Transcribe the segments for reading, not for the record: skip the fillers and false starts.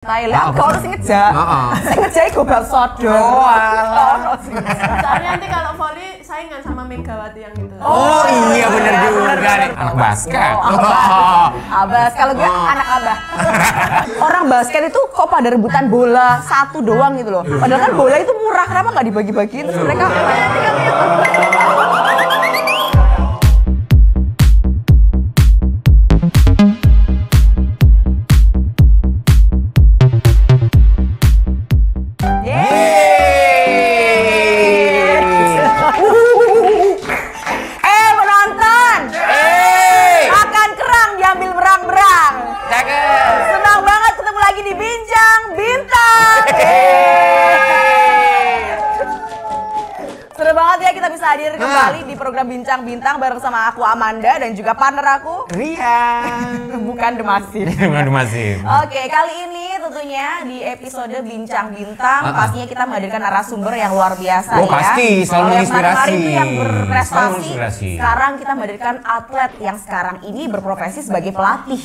Thailand, kau harus ngejak. Ngejak gue bersodo. Soalnya nanti kalau volley saingan sama Megawati yang itu. Oh iya bener juga nih. Anak basket. Abas, kalau gue anak abah. Orang basket itu kok pada rebutan bola satu doang gitu loh. Padahal kan bola itu murah, kenapa nggak dibagi-bagiin? Terus mereka hadir kembali di program Bincang Bintang bareng sama aku Amanda dan juga partner aku Rian. Bukan Demasif. Bukan Demasif. Oke, kali ini tentunya di episode Bincang Bintang pastinya kita menghadirkan narasumber yang luar biasa ya. Pasti, selalu menginspirasi. Itu yang berprestasi. Sekarang kita menghadirkan atlet yang sekarang ini berprofesi sebagai pelatih.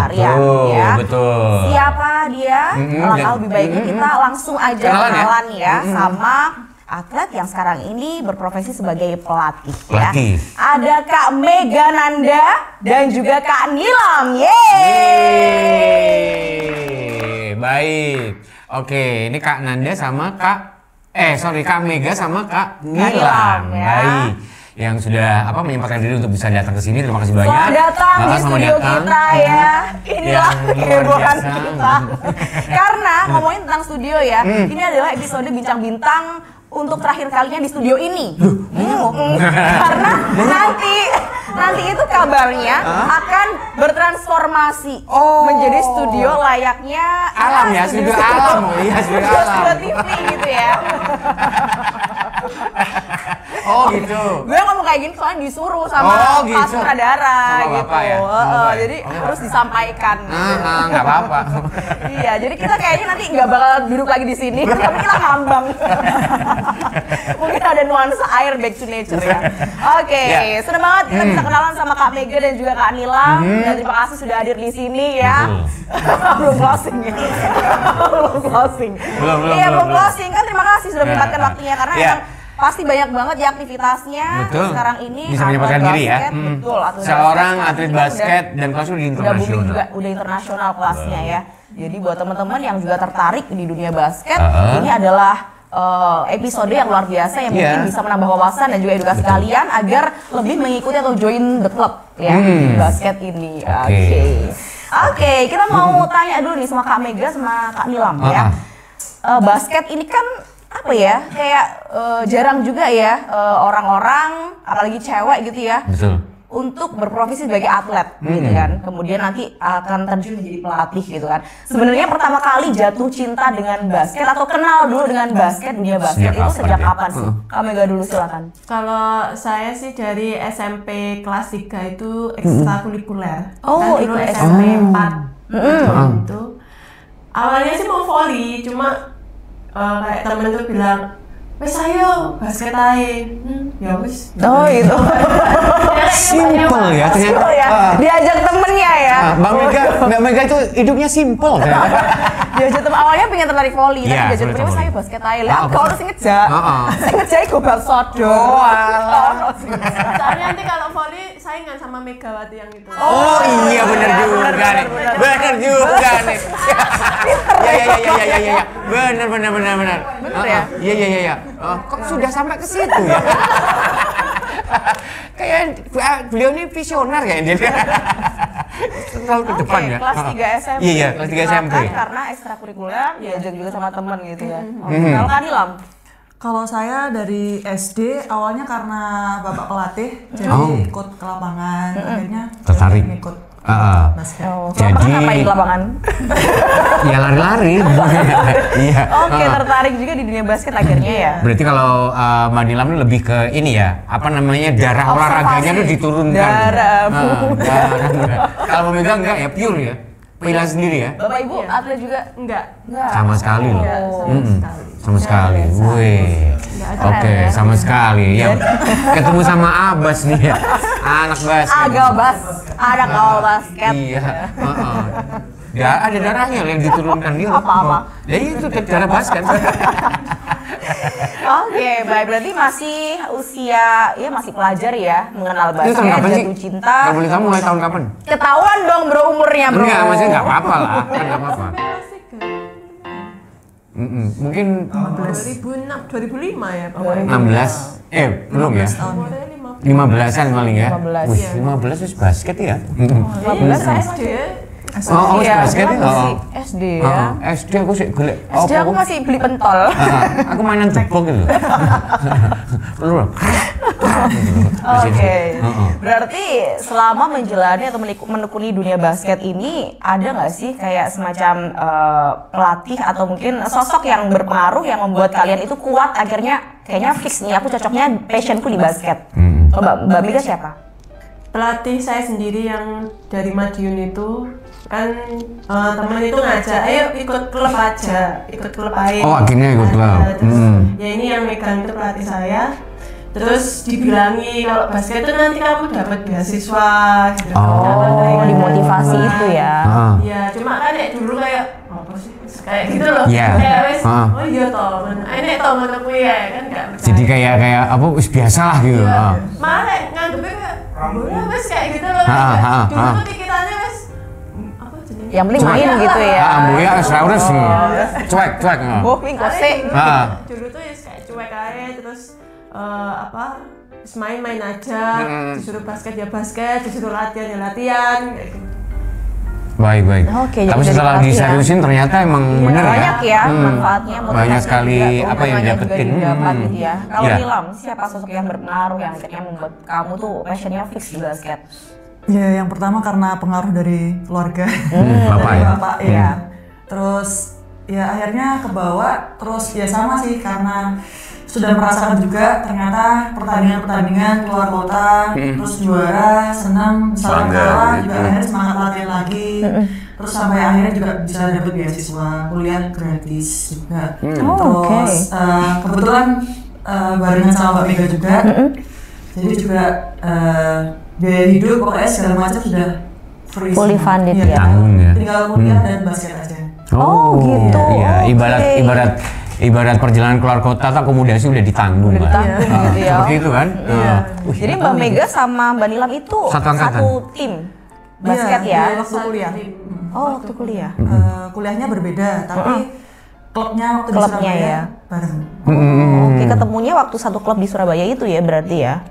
Rian, ya. Betul. Siapa dia? Alangkah lebih baiknya kita langsung aja kenalan ya sama atlet yang sekarang ini berprofesi sebagai pelatih. Ya. Ada Kak Mega Nanda dan juga Kak Nilam. Yeay. Baik. Oke, ini Kak Nanda sama Kak Mega sama Kak Nilam. Ya. Baik. Yang sudah menyempatkan diri untuk bisa datang ke sini. Terima kasih banyak. Selamat datang di studio kita ya. Inilah kehebohan kita. Karena ngomongin tentang studio ya, ini adalah episode Bincang Bintang untuk terakhir kalinya di studio ini. Karena nanti itu kabarnya akan bertransformasi menjadi studio layaknya alam ya, studio alam. Iya, studio alam. TV gitu ya. Oh gitu. Gue ngomong kayak gini soalnya disuruh sama Pak sutradara gitu. Jadi harus disampaikan. Nggak apa-apa. Iya, jadi kita kayaknya nanti nggak bakal duduk lagi di sini, tapi kita ngambang. Mungkin ada nuansa air back to nature ya. Oke, senang banget kita bisa kenalan sama Kak Mega dan juga Kak Nilam. Dan terima kasih sudah hadir di sini ya. Belum closing ya. Belum closing. Iya, belum closing kan. Terima kasih sudah menyempatkan waktunya karena emang pasti banyak banget ya aktivitasnya. Betul. Sekarang ini bisa menyempatkan diri ya. Betul. Seorang atlet basket dan kelasnya udah internasional. Udah internasional kelasnya ya. Jadi buat teman-teman yang juga tertarik di dunia basket, ini adalah episode yang luar biasa yang mungkin bisa menambah wawasan dan juga edukasi kalian agar lebih mengikuti atau join the club ya basket ini. Oke, kita mau tanya dulu nih sama Kak Mega sama Kak Nilam ya. Basket ini kan apa ya, kayak jarang juga ya orang-orang apalagi cewek gitu ya. Betul. Untuk berprofesi sebagai atlet gitu kan. Kemudian nanti akan terjun menjadi pelatih gitu kan. Sebenarnya pertama kali jatuh cinta dengan basket atau kenal dulu dengan basket, dunia basket itu sejak kapan sih? Kak Mega dulu silakan. Kalau saya sih dari SMP kelas 3 itu ekstrakurikuler. Oh, dulu ikut SMP 4 itu. Awalnya sih mau volley, cuma kayak temen tuh bilang, wes ayo basket aja. Ya wes. Oh itu. Simple ya ternyata. Diajak temennya ya. Mbak Mega itu hidupnya simple. Diajak temen awalnya pengen tertarik volley, tapi diajak temennya wes ayo basket aja. Kau harus ngejak. Ngejak gue bersodo. Soalnya nanti kalau volley saingan sama Megawati yang itu. Oh iya bener juga nih. Bener juga nih. Iya. Bener. Bener ya? Iya. Kok sudah sampai ke situ ya? Kayak beliau ini visioner kayaknya dia. Terlalu ke depan ya. Kelas 3 SMP. Iya, kelas 3 SMP. Karena ekstrakurikuler diajak juga sama temen gitu ya. Kalau Kak Nilam? Kalau saya dari SD awalnya karena bapak pelatih, jadi ikut ke lapangan, akhirnya tertarik ikut basket. Jadi ngapain di lapangan? Ya lari-lari. Iya. Oke, tertarik juga di dunia basket akhirnya ya. Berarti kalau Mbak Nilam ini lebih ke ini ya, apa namanya, darah olahraganya tuh diturunkan. Darah. Kalau Mbak Mega enggak ya, pure ya. Pilih sendiri ya. Bapak Ibu atlet juga Enggak. Sama sekali loh. Sama sekali. Wih. Oke, ya. sama sekali. Yang ketemu sama Abbas nih ya. Anak basket. Anak awal basket. Iya. Ya, ada darahnya yang diturunkan gitu. Apa-apa? Ya itu darah basket. Oke, baik, berarti masih usia ya masih pelajar ya, mengenal Itu tahun basket, kapan sih? jatuh cinta. Kalau boleh tahu mulai tahun kapan? Ketahuan dong bro umurnya bro. Enggak, maksudnya nggak apa-apa lah, kan nggak apa-apa. Mungkin 2006, 2005 ya pokoknya. 16, belum ya? Umurnya 15-an paling ya? 15, Wih, iya. 15 wis basket ya? 15 saya SD ya. Oh, iya, basket ya? masih SD ya. SD aku sih golek. SD aku masih beli pentol. Aku mainan jebok gitu. Perlu. Oke, berarti selama menjalani atau menekuni dunia basket ini ada nggak sih kayak semacam pelatih atau mungkin sosok yang berpengaruh yang membuat kalian itu kuat akhirnya kayaknya fix nih aku cocoknya passionku di basket. Oh, Mbak Mega siapa? Pelatih saya sendiri yang dari Madiun itu kan teman itu ngajak, ayo ikut klub aja, ikut klub aja. Oh, akhirnya ikut klub. Ya ini yang megang itu pelatih saya. Terus dibilangi kalau basket itu nanti kamu dapat beasiswa gitu. Oh, dimotivasi itu ya. Ya cuma kan dulu kayak apa sih kayak gitu loh. Iya. Kayak wes, oh iya toh, ini toh menurut gue ya kan nggak percaya. Jadi kayak apa wis biasa lah gitu. Malah nganggepnya kayak boleh wes kayak gitu loh. Dulu tuh pikirannya wes apa jenis? Yang penting main gitu ya. Mulia Raures cuek. Oh, mingkose. Dulu tuh ya kayak cuek aja terus main aja, disuruh basket ya basket, disuruh latihan ya latihan kayak gitu. Baik. Oke, Tapi jadi setelah dari diseriusin ternyata emang bener ya. Banyak ya manfaatnya, Banyak sekali motivasinya apa yang juga, didapetin. didapat gitu ya. Kalau Iya. Nilam, siapa sosok yang berpengaruh yang akhirnya membuat kamu tuh passionnya fix di basket? Ya, yang pertama karena pengaruh dari keluarga. Bapak Dari ya? bapak ya. Terus ya akhirnya kebawa, terus ya sama sih karena sudah merasakan juga ternyata pertandingan keluar kota, terus juara, senang, misalnya Bangga, kalah gitu. juga akhirnya semangat latihan lagi. Terus sampai akhirnya juga bisa dapat beasiswa, kuliah gratis juga. Terus kebetulan barengan sama Mbak Mega juga. Jadi juga biaya hidup pokoknya segala macam sudah free. Fully semua. funded Iya, ya. Tanggung ya. Tinggal kuliah dan basket aja. Oh, gitu. Iya, Oke. ibarat perjalanan keluar kota tuh akomodasi udah ditanggung, Udah Mbak. ditanggung gitu ya. Seperti itu kan? Wih, Jadi Mbak Mega sama Mbak Nilam itu Satu angkatan. tim basket Iya, ya? waktu kuliah. Oh, waktu kuliah. Kuliahnya berbeda, tapi klubnya waktu di Klubnya Surabaya ya. bareng. Oke, ketemunya waktu satu klub di Surabaya itu ya berarti ya?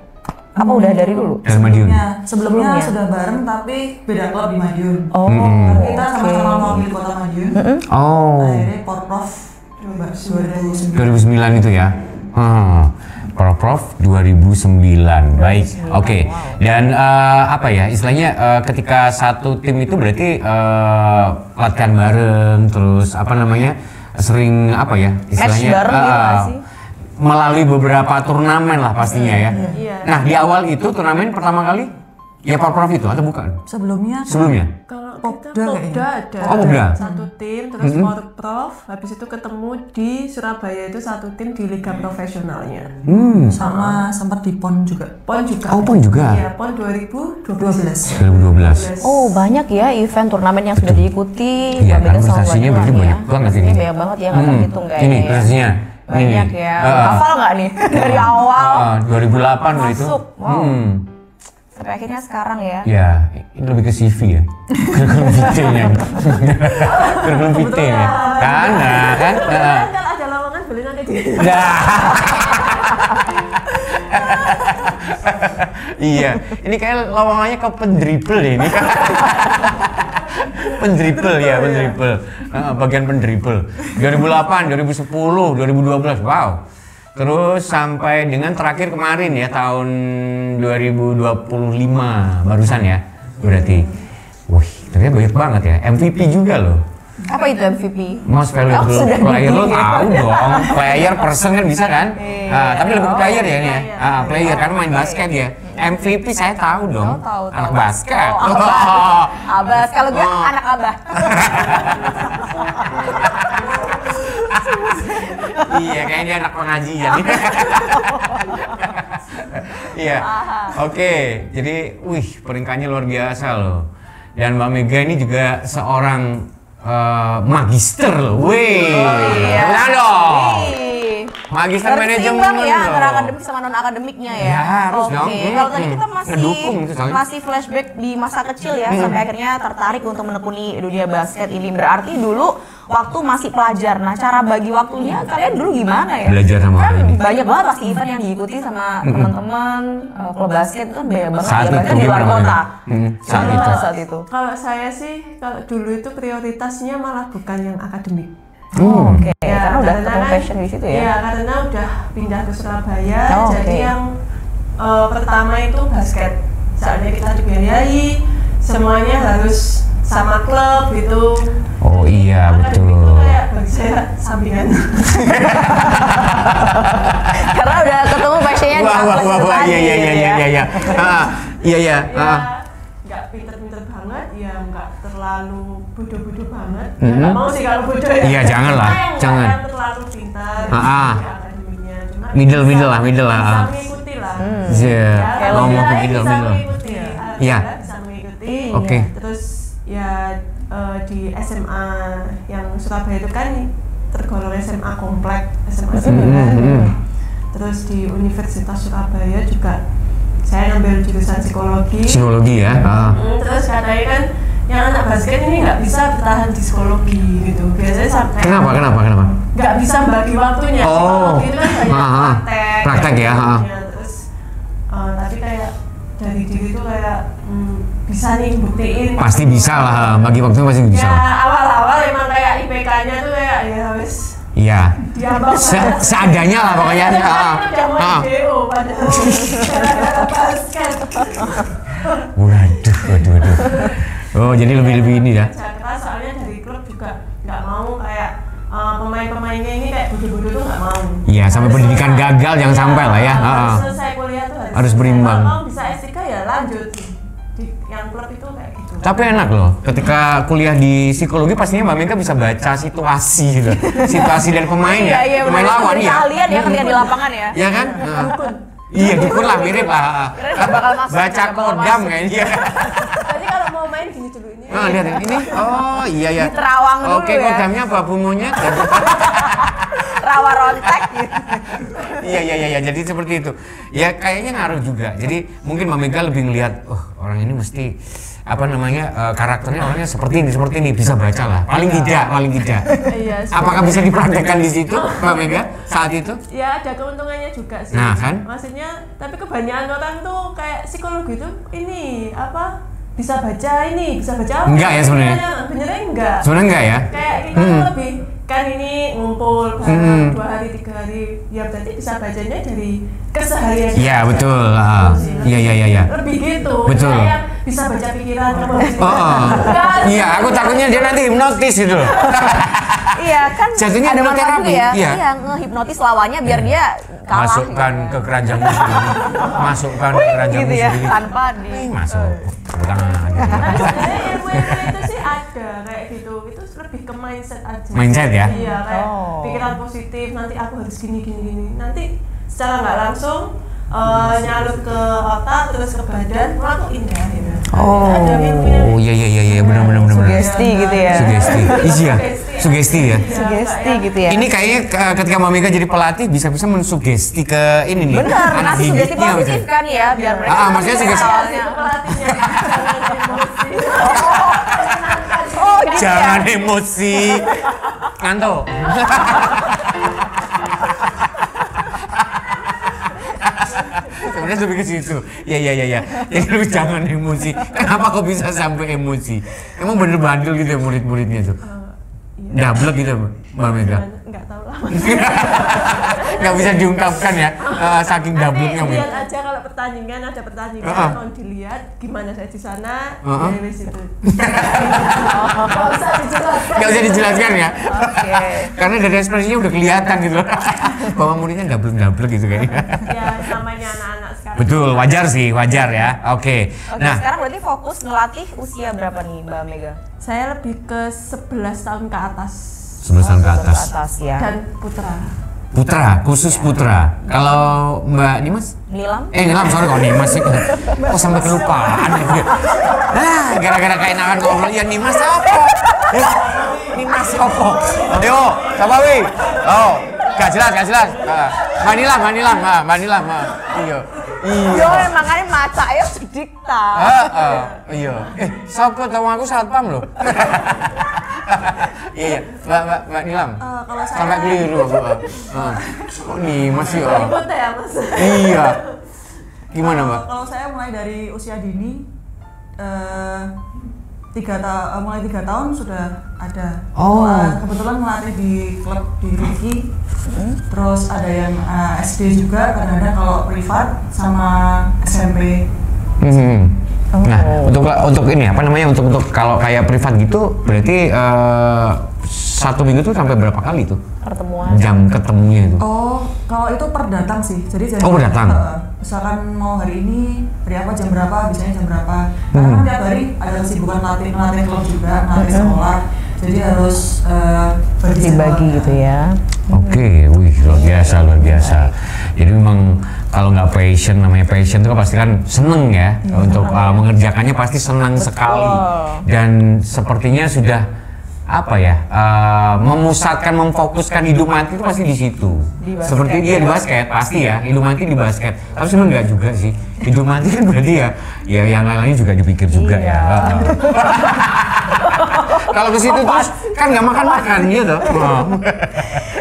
Apa udah dari dulu? dari Madiun. Sebelumnya sudah bareng tapi beda klub di Madiun. Oh, Tapi kita sama-sama mewakili kota Madiun. Oh, Akhirnya Porprov 2009. 2009 itu ya. Prof 2009. Baik. Oke. Dan apa ya istilahnya ketika satu tim itu berarti latihan bareng terus apa namanya sering apa ya istilahnya bareng gitu nggak sih? melalui beberapa turnamen lah pastinya ya. Iya. Nah, di awal itu turnamen pertama kali ya Prof itu atau bukan? Sebelumnya Sebelumnya? Kalau Popda kita Popda kayaknya. ada Oh, Popda. satu tim, terus Prof, habis itu ketemu di Surabaya itu satu tim di liga profesionalnya. sama sempat di PON juga. PON juga. Oh, PON juga. Iya, PON 2012. 2012. Oh, banyak ya event turnamen yang sudah diikuti. Iya, Mbak Mega kan sama prestasinya Mbak berarti Nilam banyak banget ini. Banyak banget ya, nggak terhitung Ini kayaknya ya. prestasinya. Banyak Ini. ya. Hafal nggak nih dari awal 2008 loh itu. masuk? Wow. Sampai akhirnya sekarang ya. Ya, ini lebih ke CV ya. Kurikulum vitae-nya. Kurikulum vitae-nya. Kan, nah, kan. Kalau ada lowongan boleh nanti di. Nah. Iya, ini kayak lowongannya ke pendribble deh ini kan. Pendribble ya, pendribble. Bagian pendribble. 2008, 2010, 2012. Wow. Terus sampai dengan terakhir kemarin ya tahun 2025 barusan ya. Berarti. Wih, ternyata banyak banget ya. MVP juga loh. Apa itu MVP? Most valuable sudah player lo dipilih. tahu dong. Player person kan bisa kan? Tapi lebih ke player ya ini ya. Player karena main basket ya. MVP saya tahu dong. Tahu. Anak basket. Abah, kalau gue anak abah. Iya, kayaknya dia anak pengajian. Iya. Oke, jadi peringkatnya luar biasa loh. Dan Mbak Mega ini juga seorang magister loh. Wih. Benar dong. Magister manajemen ya antara akademik sama non akademiknya ya. Ya, harus dong. Kalau tadi kita Ngedukung, masih flashback di masa kecil ya, sampai akhirnya tertarik untuk menekuni dunia basket ini. Berarti dulu waktu masih pelajar. Nah, cara bagi waktunya kalian dulu gimana ya? Belajar sama ini. Banyak banget pasti event yang diikuti sama teman-teman klub basket itu kan banyak banget Saat ya, itu bahkan di luar kota. Saat itu. Kalau saya sih, kalau dulu itu prioritasnya malah bukan yang akademik. Oke. Ya, Karena udah ketemu passion di situ ya. Iya, karena udah pindah ke Surabaya. Oh, jadi yang pertama itu basket. Soalnya kita dibiayai, semuanya harus sama klub gitu. Oh iya, Akademik betul. itu kayak bagi saya sampingan. Karena udah ketemu passionnya di Wah, kampus itu tadi, iya. gitu ya. Iya. Ya, nggak pinter-pinter banget, ya nggak terlalu bodoh-bodoh banget. Nggak mau sih kalau bodoh ya. Iya, janganlah, jangan. Nggak terlalu pintar di akademinya. Cuma Middle lah. bisa mengikuti lah. Iya, Ya, ngomong ke bisa middle. mengikuti. Iya. Bisa mengikuti. Oke. Terus ya di SMA yang Surabaya itu kan tergolong SMA komplek, SMA Terus di Universitas Surabaya juga saya ngambil jurusan psikologi. Psikologi ya. Terus katanya kan yang anak basket ini nggak bisa bertahan di psikologi gitu. Biasanya sampai Kenapa? nggak bisa bagi waktunya. Oh. Psikologi itu kan banyak Praktek ya. Terus tapi kayak dari diri tuh kayak bisa nih buktiin. Pasti bisa lah, bagi waktu pasti bisa. Ya awal-awal emang kayak IPK-nya tuh kayak ya wes. Iya. Diambang Seadanya lah pokoknya. udah mau DO padahal gara-gara basket. Waduh. Oh, jadi lebih ini ya. Jakarta soalnya dari klub juga nggak mau kayak pemain-pemainnya ini kayak bodoh-bodoh tuh nggak mau. Iya, sampai pendidikan gagal jangan sampai lah ya. Harus selesai kuliah tuh Harus berimbang. Kalau bisa S3 ya lanjut. Di yang klub itu kayak gitu. Tapi enak loh, ketika kuliah di psikologi pastinya Mbak Mega bisa baca situasi gitu. Situasi dari pemain ya, pemain lawan ya. Kalian ya ketika di lapangan ya. Iya kan? Iya, dukun lah, mirip lah. bakal masuk, Baca bakal kodam masuk. kayaknya. Jadi kalau mau main gini dulu ini. Nah, lihat ini. Oh, iya ya. Di terawang dulu Oke, ya. kodamnya babu monyet. Rawa rontek gitu. Iya. Jadi seperti itu. Ya kayaknya ngaruh juga. Jadi mungkin Mbak Mega lebih ngelihat, oh orang ini mesti karakternya orangnya seperti ini, bisa baca lah. Paling tidak. Iya. Apakah bisa dipraktekkan di situ, Mbak Mega saat itu? Ya ada keuntungannya juga sih. Nah, kan? Maksudnya, tapi kebanyakan orang tuh kayak psikologi itu ini apa? Bisa baca apa? Enggak ya sebenarnya? Benernya enggak. Sebenarnya enggak ya? Kayak kita tuh lebih kan ini ngumpul bareng 2 hari 3 hari, ya berarti bisa bacanya dari keseharian. Iya betul. Iya. Lebih gitu. Betul. Kayak bisa baca pikiran kamu. Iya, aku takutnya dia nanti hipnotis gitu loh. Iya kan. Jatuhnya ada manfaat hipnoterapi, juga ya. iya. Iya, ngehipnotis lawannya biar dia kalah. Masukkan gitu. ke keranjangmu sendiri. Masukkan ke keranjangmu Gitu ya, sendiri. tanpa di Masuk. Pulang aja. Nah, sebenarnya ilmu itu sih ada kayak gitu. Itu lebih ke mindset aja. Mindset ya? Iya, kayak pikiran positif. Nanti aku harus gini. Nanti secara nggak langsung nyalur ke otak terus ke badan, malah tuh indah gitu. Ada mimpinya. Oh iya benar. sugesti gitu ya. Sugesti ya. Sugesti gitu ya. Ini kayaknya ketika Mbak Mega jadi pelatih bisa mensugesti ke ini nih. Benar, anak ngasih sugesti didiknya positif misalnya. kan ya biar mereka. Maksudnya sugesti. awalnya. Itu pelatihnya jangan emosi. Oh gitu Jangan ya. emosi. Kanto. Sebenarnya lebih ke situ. Iya. Jadi lu jangan emosi. Kenapa kok bisa sampai emosi? Emang bener bandel gitu ya murid-muridnya tuh? Dablek gitu Mbak Mega? Nggak tahu lah. Nggak bisa diungkapkan ya, saking dableknya. Nanti lihat aja kalau pertandingan ada pertandingan mau dilihat gimana saya di sana ya wes itu. Nggak usah dijelaskan ya. Oke. Karena dari ekspresinya udah kelihatan gitu loh. Bahwa muridnya dablek gitu kayaknya. Ya namanya anak-anak sekarang. Betul, wajar ya. Oke. Oke, Nah, sekarang berarti fokus ngelatih usia berapa nih Mbak Mega? Saya lebih ke 11 tahun ke atas 11 tahun ke atas. Ke atas ya. dan putra. Putra, khusus putra. Kalau Mbak Nimas? Nilam? Nilam, sorry kok Nimas sih. Kok sampai kelupaan ya? Gara-gara keenakan ngomong ya Nimas apa? Nimas apa? Ayo, siapa wi? Oh, gak jelas. Mbak Nilam. Iya. Yo, makanya maca ya sedikta. Iya. Siapa tahu aku satpam loh. Iya, Mbak Nilam. Kalau saya Sampai keliru aku. Kok Nimas sih? ribut ya Mas. Iya. Gimana Mbak? Kalau saya mulai dari usia dini, mulai 3 tahun sudah ada. Oh. Kebetulan melatih di klub di Riki. Terus ada yang SD juga, kadang-kadang kalau privat sama SMP. Nah, untuk ini apa namanya untuk kalau kayak privat gitu berarti 1 minggu tuh sampai berapa kali tuh Pertemuan. jam ketemunya itu? Oh, kalau itu per datang sih. Jadi per datang. Misalkan mau hari ini hari apa jam berapa, biasanya jam berapa. Karena kan tiap hari ada kesibukan melatih klub juga, melatih sekolah. Jadi harus Dibagi gitu ya. Oke, wih luar biasa. Jadi memang kalau nggak passion, namanya passion itu kan pasti kan seneng ya untuk mengerjakannya pasti senang sekali. Dan sepertinya sudah memusatkan, memfokuskan hidup mati itu pasti di situ. Seperti dia di basket pasti ya, hidup mati di basket. Tapi sebenarnya nggak juga sih. Hidup mati kan berarti ya yang lain-lain juga dipikir juga ya. Kalau ke situ terus kan nggak makan gitu.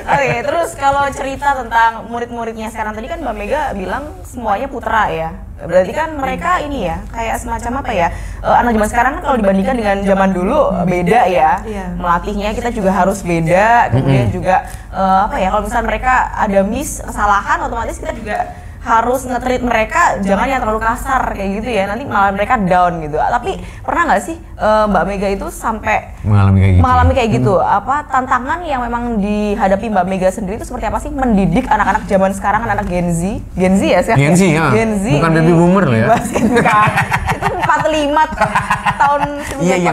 Oke, terus kalau cerita tentang murid-muridnya sekarang tadi kan Mbak Mega bilang semuanya putra ya. Berarti kan mereka ini ya kayak semacam apa ya? Anak zaman sekarang kan kalau dibandingkan dengan zaman dulu beda ya. Melatihnya kita juga harus beda. Kemudian juga kalau misalnya mereka ada kesalahan otomatis kita juga harus nge-treat mereka jangan yang terlalu kasar kayak gitu ya, nanti malah mereka down gitu. Tapi pernah nggak sih Mbak Mega itu sampai mengalami kayak gitu? Apa tantangan yang memang dihadapi Mbak Mega sendiri itu seperti apa sih mendidik anak-anak zaman sekarang, anak Gen Z ya sih? Gen Z ya? Bukan baby boomer loh ya? Basket bukan. Itu 45 tahun sebelum Iya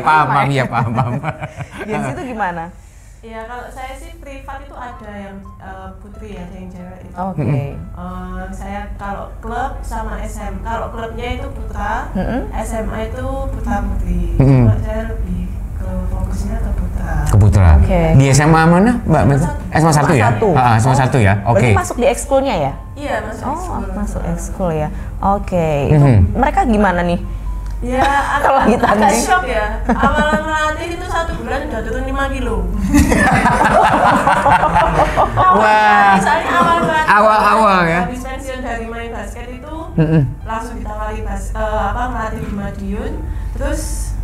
paham. Gen Z itu gimana? Ya kalau saya sih privat itu ada yang putri ya, ada yang cewek itu. Oke. Saya kalau klub sama SM, kalau klubnya itu putra, SMA itu putra putri. Cuma saya lebih ke fokusnya ke putra. Ke putra. Oke. Di SMA mana Mbak Mega? SMA 1 ya? SMA 1 ya. Oke. Berarti masuk di ekskulnya ya? Iya masuk ekskul. Masuk ekskul ya. Oke. Mereka gimana nih? Ya Kalau agak ditanding. shock ya. Awal melatih itu 1 bulan udah turun 5 kilo. Wah. Misalnya Awal ya. Habis pensiun dari main basket itu langsung ditawari melatih di Madiun, terus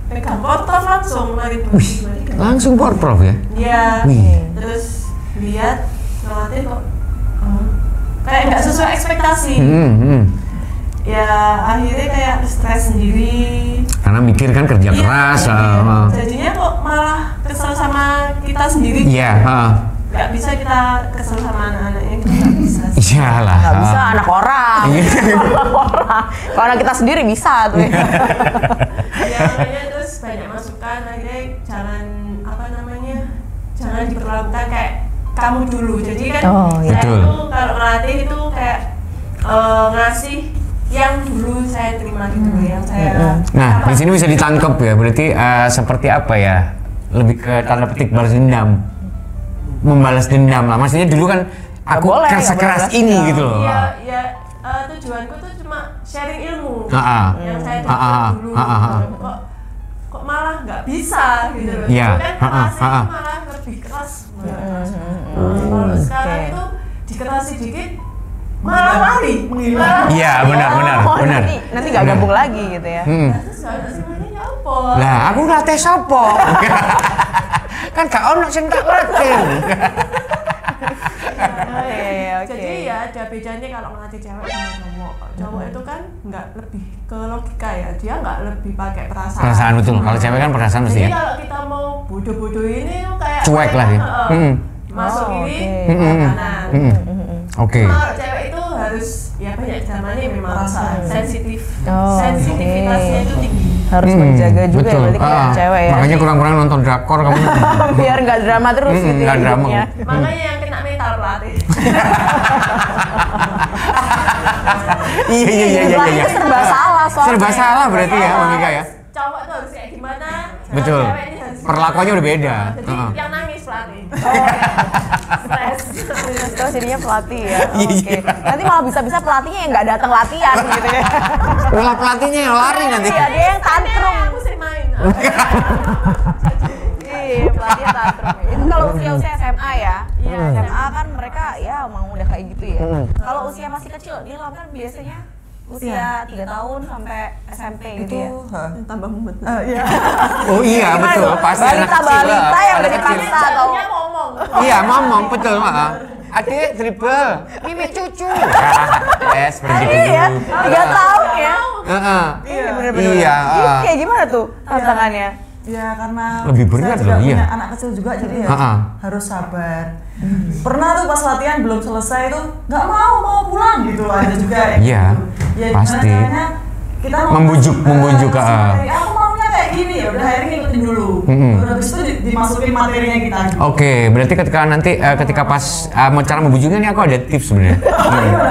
pegang portov langsung melatih di Langsung porprov ya? Iya. Wih. Terus lihat melatih kok kayak nggak sesuai ekspektasi. Ya akhirnya kayak stres sendiri Karena mikir kan kerja keras. jadinya kok malah kesel sama kita sendiri. Iya. Nggak bisa kita kesel sama anak-anaknya, kita nggak bisa. Iyalah. Nggak bisa anak orang. Anak orang. Kalau anak kita sendiri bisa tuh. Ya makanya terus banyak masukan, akhirnya jangan diperlakukan kayak kamu dulu. Jadi kan saya tuh kalau melatih itu kayak ngasih yang dulu saya terima gitu yang saya. Nah, di sini bisa ditangkap ya. Berarti seperti apa ya? Lebih ke tanda petik balas dendam. Membalas dendam lah. Maksudnya dulu kan aku sekeras ini gitu loh. Iya, tujuanku tuh cuma sharing ilmu. Yang saya dapat dulu. Kok malah nggak bisa gitu loh. Iya. Kan kerasnya malah lebih keras. Kalau sekarang itu dikerasi dikit malah lari menghilang. Iya benar. Nanti nggak gabung lagi gitu ya. Terus sebenarnya apa? Lah aku ngelatih sopo. Kan gak ono sing tak latih. Jadi ya ada bedanya kalau ngelatih cewek sama cowok. Cowok itu kan nggak lebih ke logika ya, dia nggak lebih pakai perasaan. Perasaan betul. Kalau cewek kan perasaan mesti ya. Jadi kalau kita mau bodoh-bodoh ini kayak cuek lah ya. Masuk ini kanan. Oke. Kalau cewek itu harus ya banyak zamannya memang sensitif. Sensitivitasnya itu tinggi. Harus menjaga juga ya berarti kalau cewek ya. Makanya kurang-kurang nonton drakor kamu. Biar nggak drama terus gitu nggak drama. Makanya yang kena mental salah pelatih. Iya. Pelatihnya serba salah soalnya. Serba salah berarti ya, Mbak Mika ya. Cowok tuh harus kayak gimana? Betul. Cewek ini harus Perlakuannya udah beda. Jadi yang nangis pelatih. Stres. Terus jadinya pelatih ya. Oke. Nanti malah bisa-bisa pelatihnya yang nggak datang latihan gitu ya. Malah pelatihnya yang lari nanti. Iya, dia yang tantrum. Aku sering main. Iya, pelatih tantrum. Itu kalau usia SMA ya. Iya, SMA kan mereka ya mau udah kayak gitu ya. Kalau usia masih kecil, dia kan biasanya usia 3 tahun sampai SMP gitu ya. Tambah mumet. Iya. Oh iya betul, pasti anak kecil lah. Balita yang udah Anak kecil. dipaksa atau Dia ngomong. Iya ngomong betul maaf. Adik dribble, mimi cucu. Seperti itu. iya, 3 tahun ya. Iya Bener-bener. Iya. Itu kayak gimana tuh tantangannya? Ya karena Lebih berat saya juga loh, iya. punya anak kecil juga jadi ya harus sabar. Pernah tuh pas latihan belum selesai tuh nggak mau pulang gitu ada juga. Iya, Ya, pasti. gimana caranya kita mau Membujuk, aku maunya kayak gini ya udah akhirnya ngikutin dulu. Udah habis itu dimasukin materinya kita. Gitu. Oke, berarti ketika pas mau cara membujuknya ini aku ada tips sebenarnya.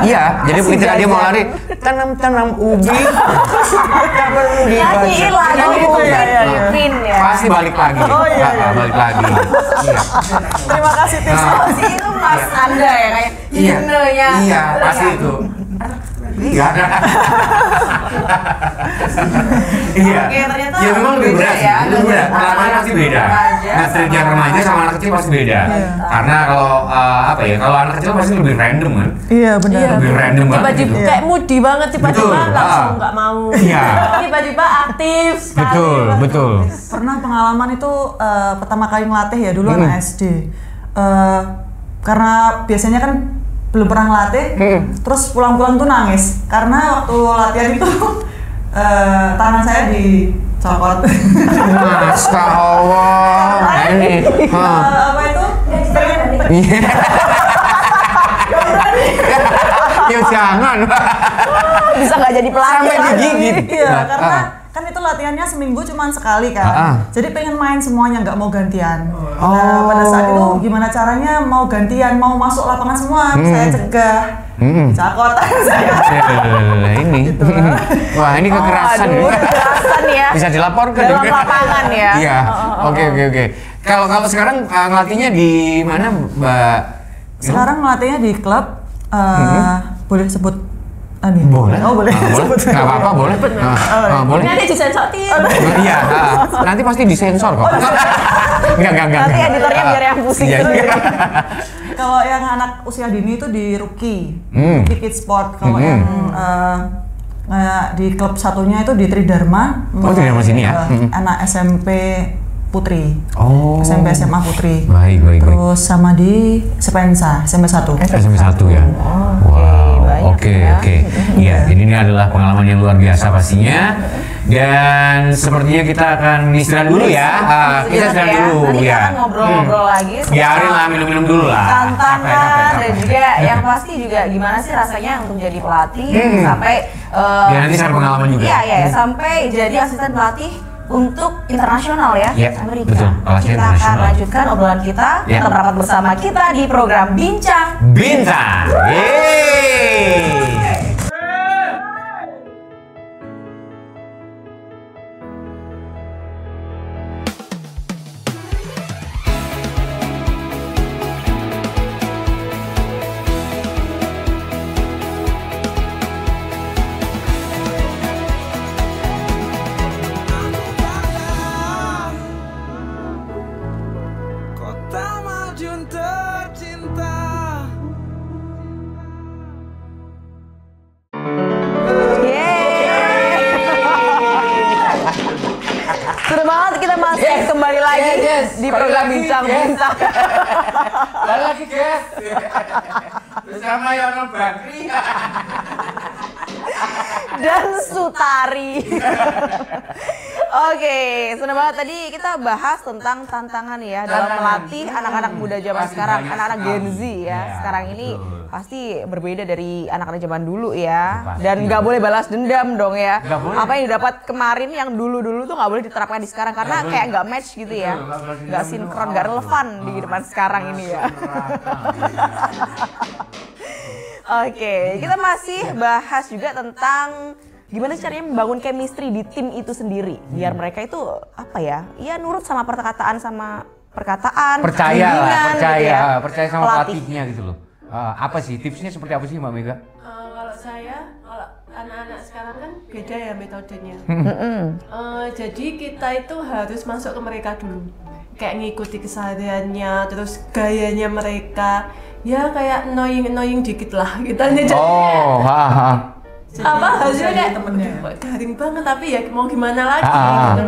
Iya, jadi ketika dia mau lari, tanam ubi, tak perlu dibaca. Nyanyiin lagu Gitu ya. Pin ya. Pasti balik lagi. Balik lagi. Iya. Terima kasih tips. Pasti itu mas Anda ya kayak Iya. himnenya. Iya, pasti itu. Iya. Iya. Oke, ternyata Ya memang lebih berat sih. ya, Lebih berat. belajar Perlakuannya pasti beda. remaja Nah, trik yang remaja sama anak kecil pasti beda. Karena kalau apa ya? Kalau anak kecil pasti lebih random kan. Iya benar. Lebih random banget. Tiba-tiba gitu. kayak moody banget tiba-tiba Betul. langsung nggak mau. Iya. Tiba-tiba aktif sekali. Betul. Pernah pengalaman itu pertama kali ngelatih ya dulu anak SD. Karena biasanya kan belum pernah ngelatih, terus pulang-pulang tuh nangis karena waktu latihan itu tangan saya dicopot. Masya Allah. Nah, ini. Apa itu? Ya jangan. Bisa nggak jadi pelatih Sampai lagi. digigit. Iya, karena kan itu latihannya seminggu cuma sekali kan. Jadi pengen main semuanya, nggak mau gantian. Nah, pada saat itu gimana caranya mau gantian, mau masuk lapangan semua, saya cegah. Cakotan saya. Ini. Wah, ini kekerasan. Aduh, kekerasan ya. Bisa dilaporkan. Dalam lapangan ya. Iya. Oke. Kalau sekarang ngelatihnya di mana, Mbak? Sekarang ngelatihnya di klub. Boleh sebut? Boleh. Oh boleh. Boleh. Nggak apa-apa, boleh. Boleh. Nanti disensotin. Iya. Nanti pasti disensor kok. Enggak. Nanti editornya biar yang pusing Iya. terus. Kalau yang anak usia dini itu di Rookie, Rookie Kids Sport. Kalau yang di klub satunya itu di Tridharma. Oh, Tridharma sini ya? Anak SMP Putri. Oh. SMP SMA Putri. Baik. Terus sama di Sepensa, SMP 1. SMP 1 ya. Wow. Oke. Iya, ini adalah pengalaman yang luar biasa pastinya. Dan sepertinya kita akan istirahat dulu ya. Kita istirahat dulu Nanti kita ya. akan ngobrol-ngobrol lagi. Biarin lah minum-minum dulu lah. Tantangan dan juga yang pasti juga gimana sih rasanya untuk jadi pelatih sampai Ya nanti share pengalaman juga. Iya, sampai jadi asisten pelatih untuk internasional ya, Iya, Amerika. betul, kelasnya Kita akan internasional. lanjutkan obrolan kita, Iya. tetap rapat bersama kita di program Bincang. Bintang. Yeay. Kota Madiun tercinta. Sudah banget kita masih kembali lagi di program Bincang Bintang. Balik lagi guys. Bersama Yono Bakri dan Sutari. Oke, senang banget tadi kita bahas tentang tantangan ya dalam melatih anak-anak muda zaman sekarang, anak-anak Gen Z ya. Sekarang ini pasti berbeda dari anak-anak zaman dulu ya. Pasti. Dan nggak boleh balas dendam dong ya. Nggak boleh. Apa yang didapat kemarin yang dulu-dulu tuh nggak boleh diterapkan di sekarang karena kayak nggak match gitu ya. Nggak sinkron, nggak relevan di depan sekarang ini ya. Oke, kita masih bahas juga tentang gimana caranya membangun chemistry di tim itu sendiri biar mereka itu apa ya? Ya nurut sama perkataan perkataan, Percaya lah, bimbingan gitu ya. percaya sama Pelatih. pelatihnya gitu loh. Apa sih tipsnya seperti apa sih Mbak Mega? Kalau kalau anak-anak sekarang kan beda ya metodenya. Jadi kita itu harus masuk ke mereka dulu, kayak ngikuti kesehariannya, terus gayanya mereka, ya kayak annoying dikit lah gitu. Jadi apa hasilnya kayak garing banget tapi ya mau gimana lagi gitu.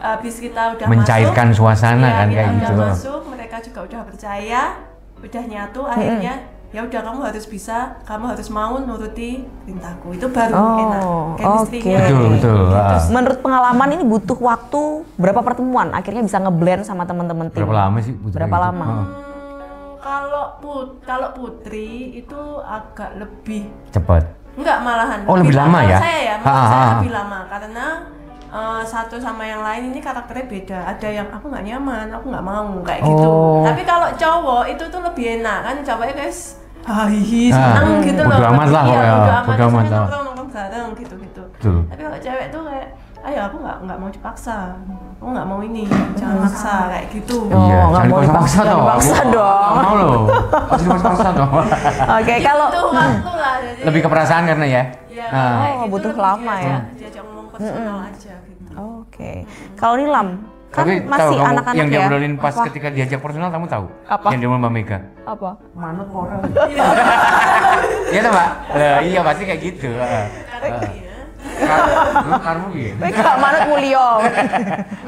Habis kita udah mencairkan masuk, suasana ya, kan kita kayak udah gitu. masuk, mereka juga udah percaya, udah nyatu, akhirnya ya udah kamu harus bisa, kamu harus mau nuruti perintahku, itu baru enak chemistry-nya. Betul. Terus menurut pengalaman ini butuh waktu berapa pertemuan akhirnya bisa ngeblend sama teman-teman tim? Berapa lama sih? Berapa lama? Kalau Putri itu agak lebih Cepat. enggak malahan. Oh, lebih lama ya? Menurut saya lebih lama karena satu sama yang lain ini karakternya beda. Ada yang aku nggak nyaman, aku nggak mau kayak gitu. Tapi kalau cowok itu tuh lebih enak kan, cowoknya guys, hihi senang gitu loh. Bodo amat lah pokoknya. Bodo amat lah. Nongkrong bareng gitu. Betul. Tapi kalau cewek tuh kayak, ayo aku nggak mau dipaksa, aku nggak mau ini, jangan maksa kayak gitu. Iya, nggak mau dipaksa dong. Mau loh. Pasti dipaksa dong. Oke, kalau Itu waktu lah. Jadi, Lebih ke perasaan karena ya. ya, Oh, kayak gitu butuh lebih lama ya. Diajak ngomong personal aja gitu. Oke. Kalau Nilam kan Tapi tahu masih kamu anak-anak yang ya. dia obrolin pas ketika diajak personal kamu tahu? Apa? Yang dia Mbak Mega. Apa? Manut orang. Iya tuh Mbak. Iya pasti kayak gitu. Karmu gitu. Mega Manut Mulyo.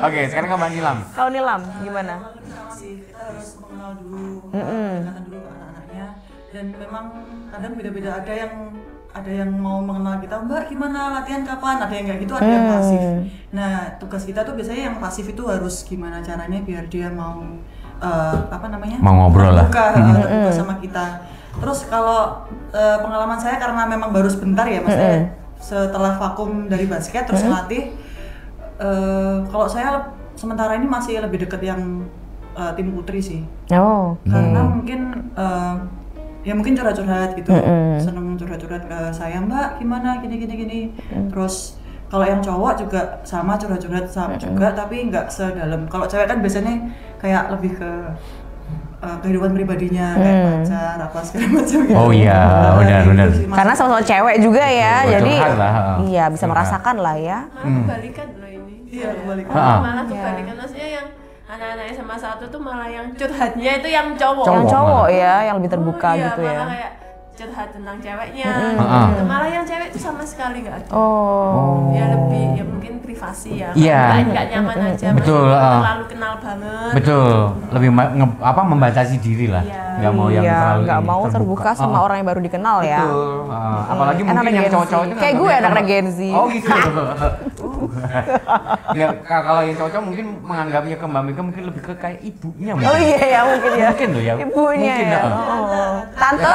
Oke, sekarang ke Mbak Nilam. Kalau Nilam gimana? Sama sih, kita harus mengenal dulu, pendekatan dulu ke anak-anaknya. Dan memang kadang beda-beda, ada yang mau mengenal kita, Mbak gimana latihan kapan, ada yang kayak gitu, ada yang pasif. Nah tugas kita tuh biasanya yang pasif itu harus gimana caranya biar dia mau Mau ngobrol lah. terbuka sama kita. Terus kalau pengalaman saya karena memang baru sebentar ya mas, setelah vakum dari basket terus ngelatih, kalau saya sementara ini masih lebih deket yang tim putri sih. Karena mungkin ya mungkin curhat-curhat gitu, seneng curhat-curhat ke saya, Mbak gimana gini. Terus kalau yang cowok juga sama curhat-curhat sama juga, tapi nggak sedalam. Kalau cewek kan biasanya kayak lebih ke kehidupan pribadinya, kayak pacar apa segala macam gitu. Oh iya, benar. Karena sama-sama cewek juga ya, jadi curhat lah, iya bisa merasakan lah ya. Malah kebalikan loh ini. Iya, kebalikan. Malah kebalikan, maksudnya yang anak-anak SMA 1 tuh malah yang curhatnya itu yang cowok. Yang cowok ya, yang lebih terbuka Iya, gitu ya. malah kayak curhat tentang ceweknya. Gitu. Malah yang cewek itu sama sekali nggak ada. Ya lebih, ya mungkin privasi ya. Iya. Nggak nyaman aja. Betul, masih terlalu kenal banget. Betul, lebih membatasi diri lah. Iya. Nggak mau yang Iya, terlalu nggak mau terbuka sama orang yang baru dikenal ya. Betul. Apalagi Anak mungkin yang Gen Z. cowok-cowok itu Kayak gue anak Gen Z. Oh gitu. Ya, kalau yang cowok mungkin menganggapnya ke Mbak Mega mungkin lebih ke kayak ibunya mungkin. Oh iya ya mungkin ya. Mungkin loh ya. Ibunya Mungkin, ya. Tante.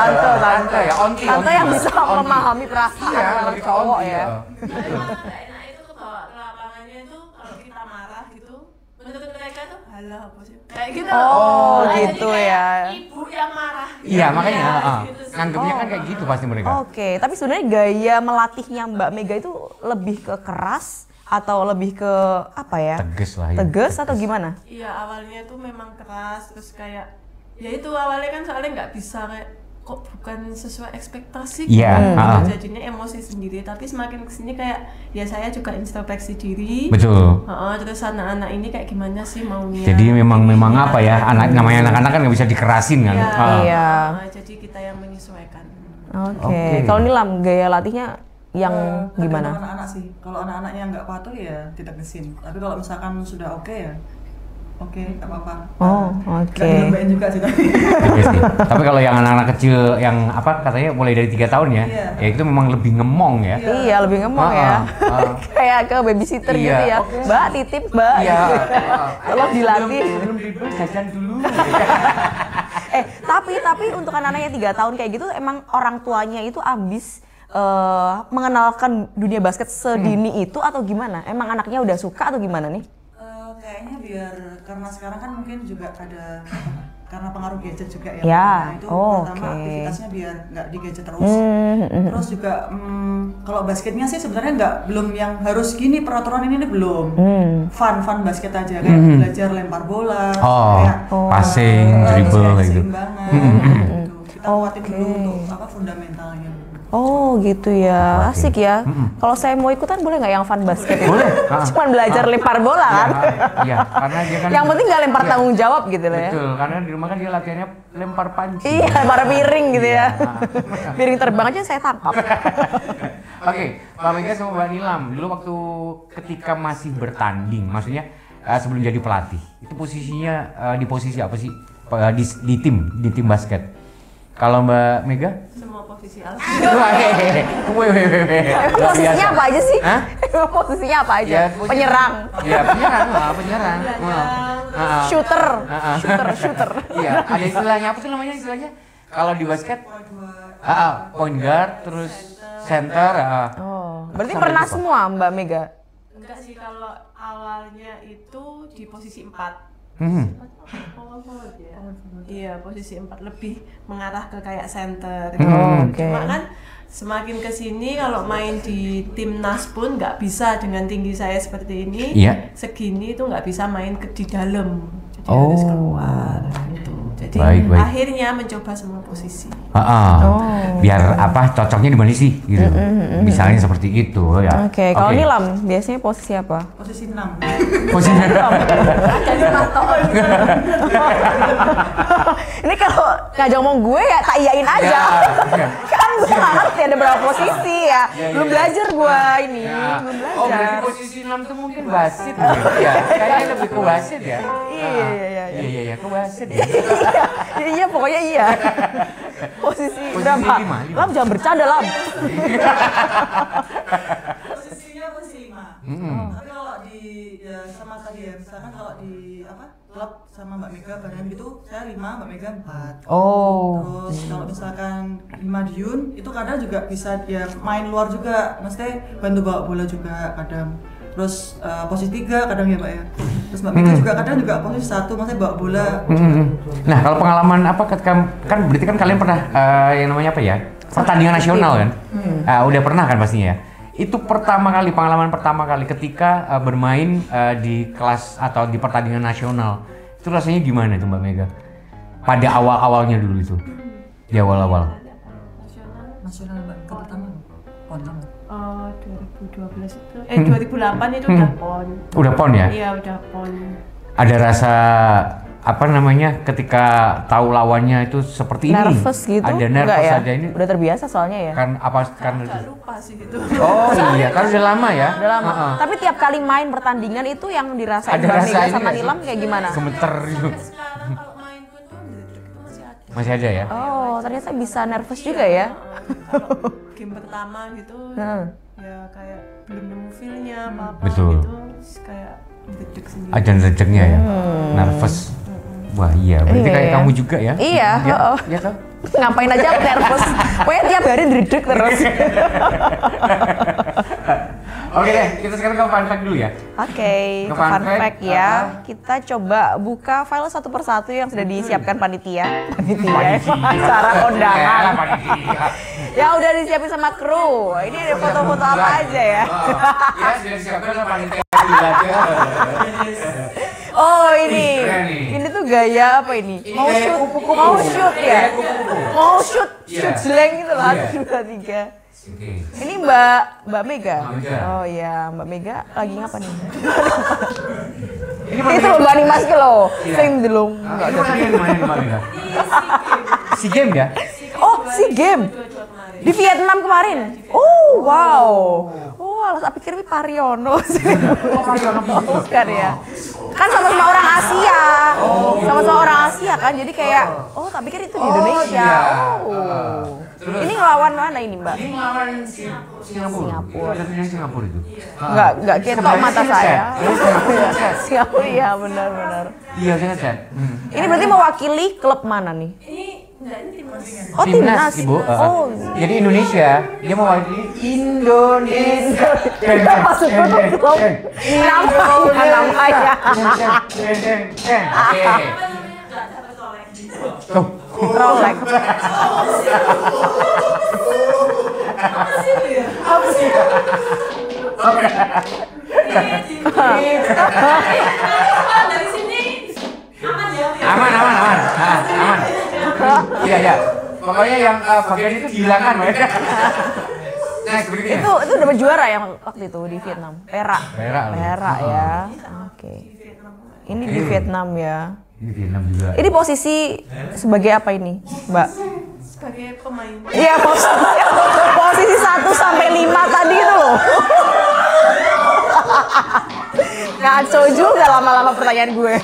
Tante ya, onti. Tante yang bisa memahami perasaan Iya, anak lebih ke cowok onti, ya. Tapi malah nggak enak itu kebawa ke lapangannya itu kalau kita marah gitu, menurut mereka tuh halah apa sih? Kayak gitu. Oh, Jadi gitu kayak ya. Ibu yang marah. Iya, makanya gitu sih. nganggapnya kan kayak gitu pasti mereka. Oke, tapi sebenarnya gaya melatihnya Mbak Mega itu lebih ke keras atau lebih ke apa ya? Tegas lah ya. Tegas atau gimana? Iya, awalnya tuh memang keras, terus kayak ya itu awalnya kan soalnya nggak bisa kayak kok bukan sesuai ekspektasi Iya, gitu. Jadinya emosi sendiri, tapi semakin kesini kayak ya saya juga introspeksi diri. Betul. Terus anak-anak ini kayak gimana sih maunya. Jadi memang apa ya, namanya anak-anak kan nggak bisa dikerasin kan. Iya. Jadi kita yang menyesuaikan. Oke. Kalau Nilam gaya latihnya yang gimana? Tergantung anak-anak sih. Kalau anak-anaknya nggak patuh ya ditegesin. Tapi kalau misalkan sudah oke ya oke, nggak apa-apa. Oh, oke. Nggak dilembain juga sih tapi. Iya sih. Tapi kalau yang anak-anak kecil yang apa katanya mulai dari 3 tahun ya, Iya. ya itu memang lebih ngemong ya. Iya, lebih ngemong ya. Kayak ke babysitter Iya. gitu ya. Mbak, titip Mbak. Iya. Tolong dilatih. Belum dribble, jajan dulu. Tapi untuk anak-anak yang 3 tahun kayak gitu, emang orang tuanya itu ambis mengenalkan dunia basket sedini itu atau gimana? Emang anaknya udah suka atau gimana nih? Kayaknya biar karena sekarang kan mungkin juga ada karena pengaruh gadget juga ya. Ya. Nah, itu pertama aktivitasnya biar nggak di gadget terus. Terus juga kalau basketnya sih sebenarnya belum yang harus gini peraturan ini belum. Fun basket aja kayak belajar lempar bola, kayak passing, dribble kayak gitu. Gitu. Kita kuatin dulu untuk fundamentalnya. Oh gitu ya, asik ya. Kalau saya mau ikutan boleh nggak yang fun basket itu? Boleh. Cuman belajar lempar bola kan? Iya, karena dia kan. Yang penting nggak lempar tanggung jawab gitu loh ya. Betul, karena di rumah kan dia latihannya lempar panci. Iya, lempar piring gitu ya. Piring terbang aja saya tangkap. Oke, Mbak Mega sama Mbak Nilam, dulu waktu ketika masih bertanding, maksudnya sebelum jadi pelatih, itu posisinya di posisi apa sih di tim basket? Kalau Mbak Mega? Semua posisi Posisinya apa aja sih? Posisinya apa aja? Ya, penyerang. Iya, penyerang. Shooter. Iya, ada istilahnya apa tuh namanya istilahnya? Kalau di basket point guard, terus center. Oh, berarti pernah semua Mbak Mega? Enggak sih, kalau awalnya itu di posisi 4. Iya, posisi 4 lebih mengarah ke kayak center gitu. Cuma kan semakin kesini kalau main di timnas pun nggak bisa dengan tinggi saya seperti ini, segini itu nggak bisa main di dalam, jadi harus keluar gitu. Jadi akhirnya mencoba semua posisi. Biar cocoknya di mana sih gitu. Misalnya seperti itu ya. Oke, kalau Nilam biasanya posisi apa? Posisi 6. Posisi 6. Jadi pantauan. Ini kalau ngajak ngomong gue ya tak iyain aja. Kan gue nggak ngerti ada berapa posisi ya. Belum belajar gue ini, belum belajar. Oh, berarti posisi 6 tuh mungkin wasit ya. Kayaknya lebih ke wasit ya. Iya, ke wasit ya. Iya, pokoknya iya. Posisi berapa? Lam jangan bercanda, Lam. Posisinya posisi 5. Tapi kalau sama tadi ya, misalkan kalau di klub sama Mbak Mega bareng gitu, saya 5, Mbak Mega 4. Terus kalau misalkan 5 di Yun, itu kadang juga bisa dia main luar juga, maksudnya bantu bawa bola juga kadang. Terus posisi 3 kadang ya Mbak ya. Terus Mbak Mega juga kadang juga posisi 1, maksudnya bawa bola. Nah, kalau pengalaman kan berarti kan kalian pernah yang namanya apa ya? Pertandingan nasional kan? Udah pernah kan pastinya ya? Itu pengalaman pertama kali ketika bermain di kelas atau di pertandingan nasional. Itu rasanya gimana itu Mbak Mega? Pada awal-awalnya dulu itu. Di awal-awal. Nasional Mbak, pertama PON. 2012 itu 2008 itu udah PON. Udah PON ya? Iya, udah PON. Ada rasa ketika tahu lawannya itu seperti ini? Nervous gitu? Ada nervous ya? Ada ini? Udah terbiasa soalnya ya? Karena lupa sih gitu. Oh iya, kan udah lama ya? Udah lama. Tapi tiap kali main pertandingan itu yang dirasain Mbak Mega sama Nilam kayak gimana? Gemeter gitu. Sekarang kalau main pun tuh masih ada. Masih ada ya? Oh, ternyata bisa nervous juga ya? Game pertama gitu, ya kayak belum nemu feel-nya apa-apa Betul. gitu, kayak dedek sendiri. Ada dedeknya ya? Nervous. Wah iya, berarti kayak kamu juga ya? Iya, Iya toh? Ngapain aja aku nervous. Pokoknya tiap hari dedek terus. Oke deh, kita sekarang ke fun fact dulu ya. Oke, ke fun fact ya. Kita coba buka file satu persatu yang sudah disiapkan panitia. Acara kondangan. Ya udah disiapin sama kru. Ini ada foto-foto apa aja ya? Ya, sudah disiapkan sama panitia. Oh ini tuh gaya apa ini? Mau shoot ya? Mau shoot slang gitu loh. 1, 2, 3. Ini Mbak Mega. Oh iya, Mbak Mega lagi ngapa nih? Itu loh Mbak Nimas ke lo. Sing delung. Enggak ada Mbak Mega. Si game ya? Oh, si game. Di Vietnam kemarin. Oh, wow. Oh, alas pikir ini Pariono. Bukan ya. Kan sama-sama orang Asia. Sama-sama orang Asia kan. Jadi kayak oh tak pikir itu di Indonesia. Oh. Ini ngelawan mana ini, Mbak? Ini melawan Singapura. Satunya Singapura itu. Enggak ketok mata saya. Singapura iya benar. Iya, saya set. Ini berarti mewakili klub mana nih? Ini timnas. Oh, timnas. Ibu. Oh. Jadi Indonesia, dia mewakili Indonesia. Maksudnya klub. Namanya. Oke. Tuh. Rolex. Dari sini aman ya. Aman. Iya. Pokoknya yang bagian itu dihilangkan, Mbak. Next, berikutnya. Itu dapat juara yang waktu itu di Vietnam. Perak ya. Oke. Ini di Vietnam ya. Ini Vietnam juga. Ini posisi sebagai apa ini, Mbak? Sebagai pemain. Iya, posisi 1 sampai 5 tadi itu loh. Ngaco juga lama-lama pertanyaan gue.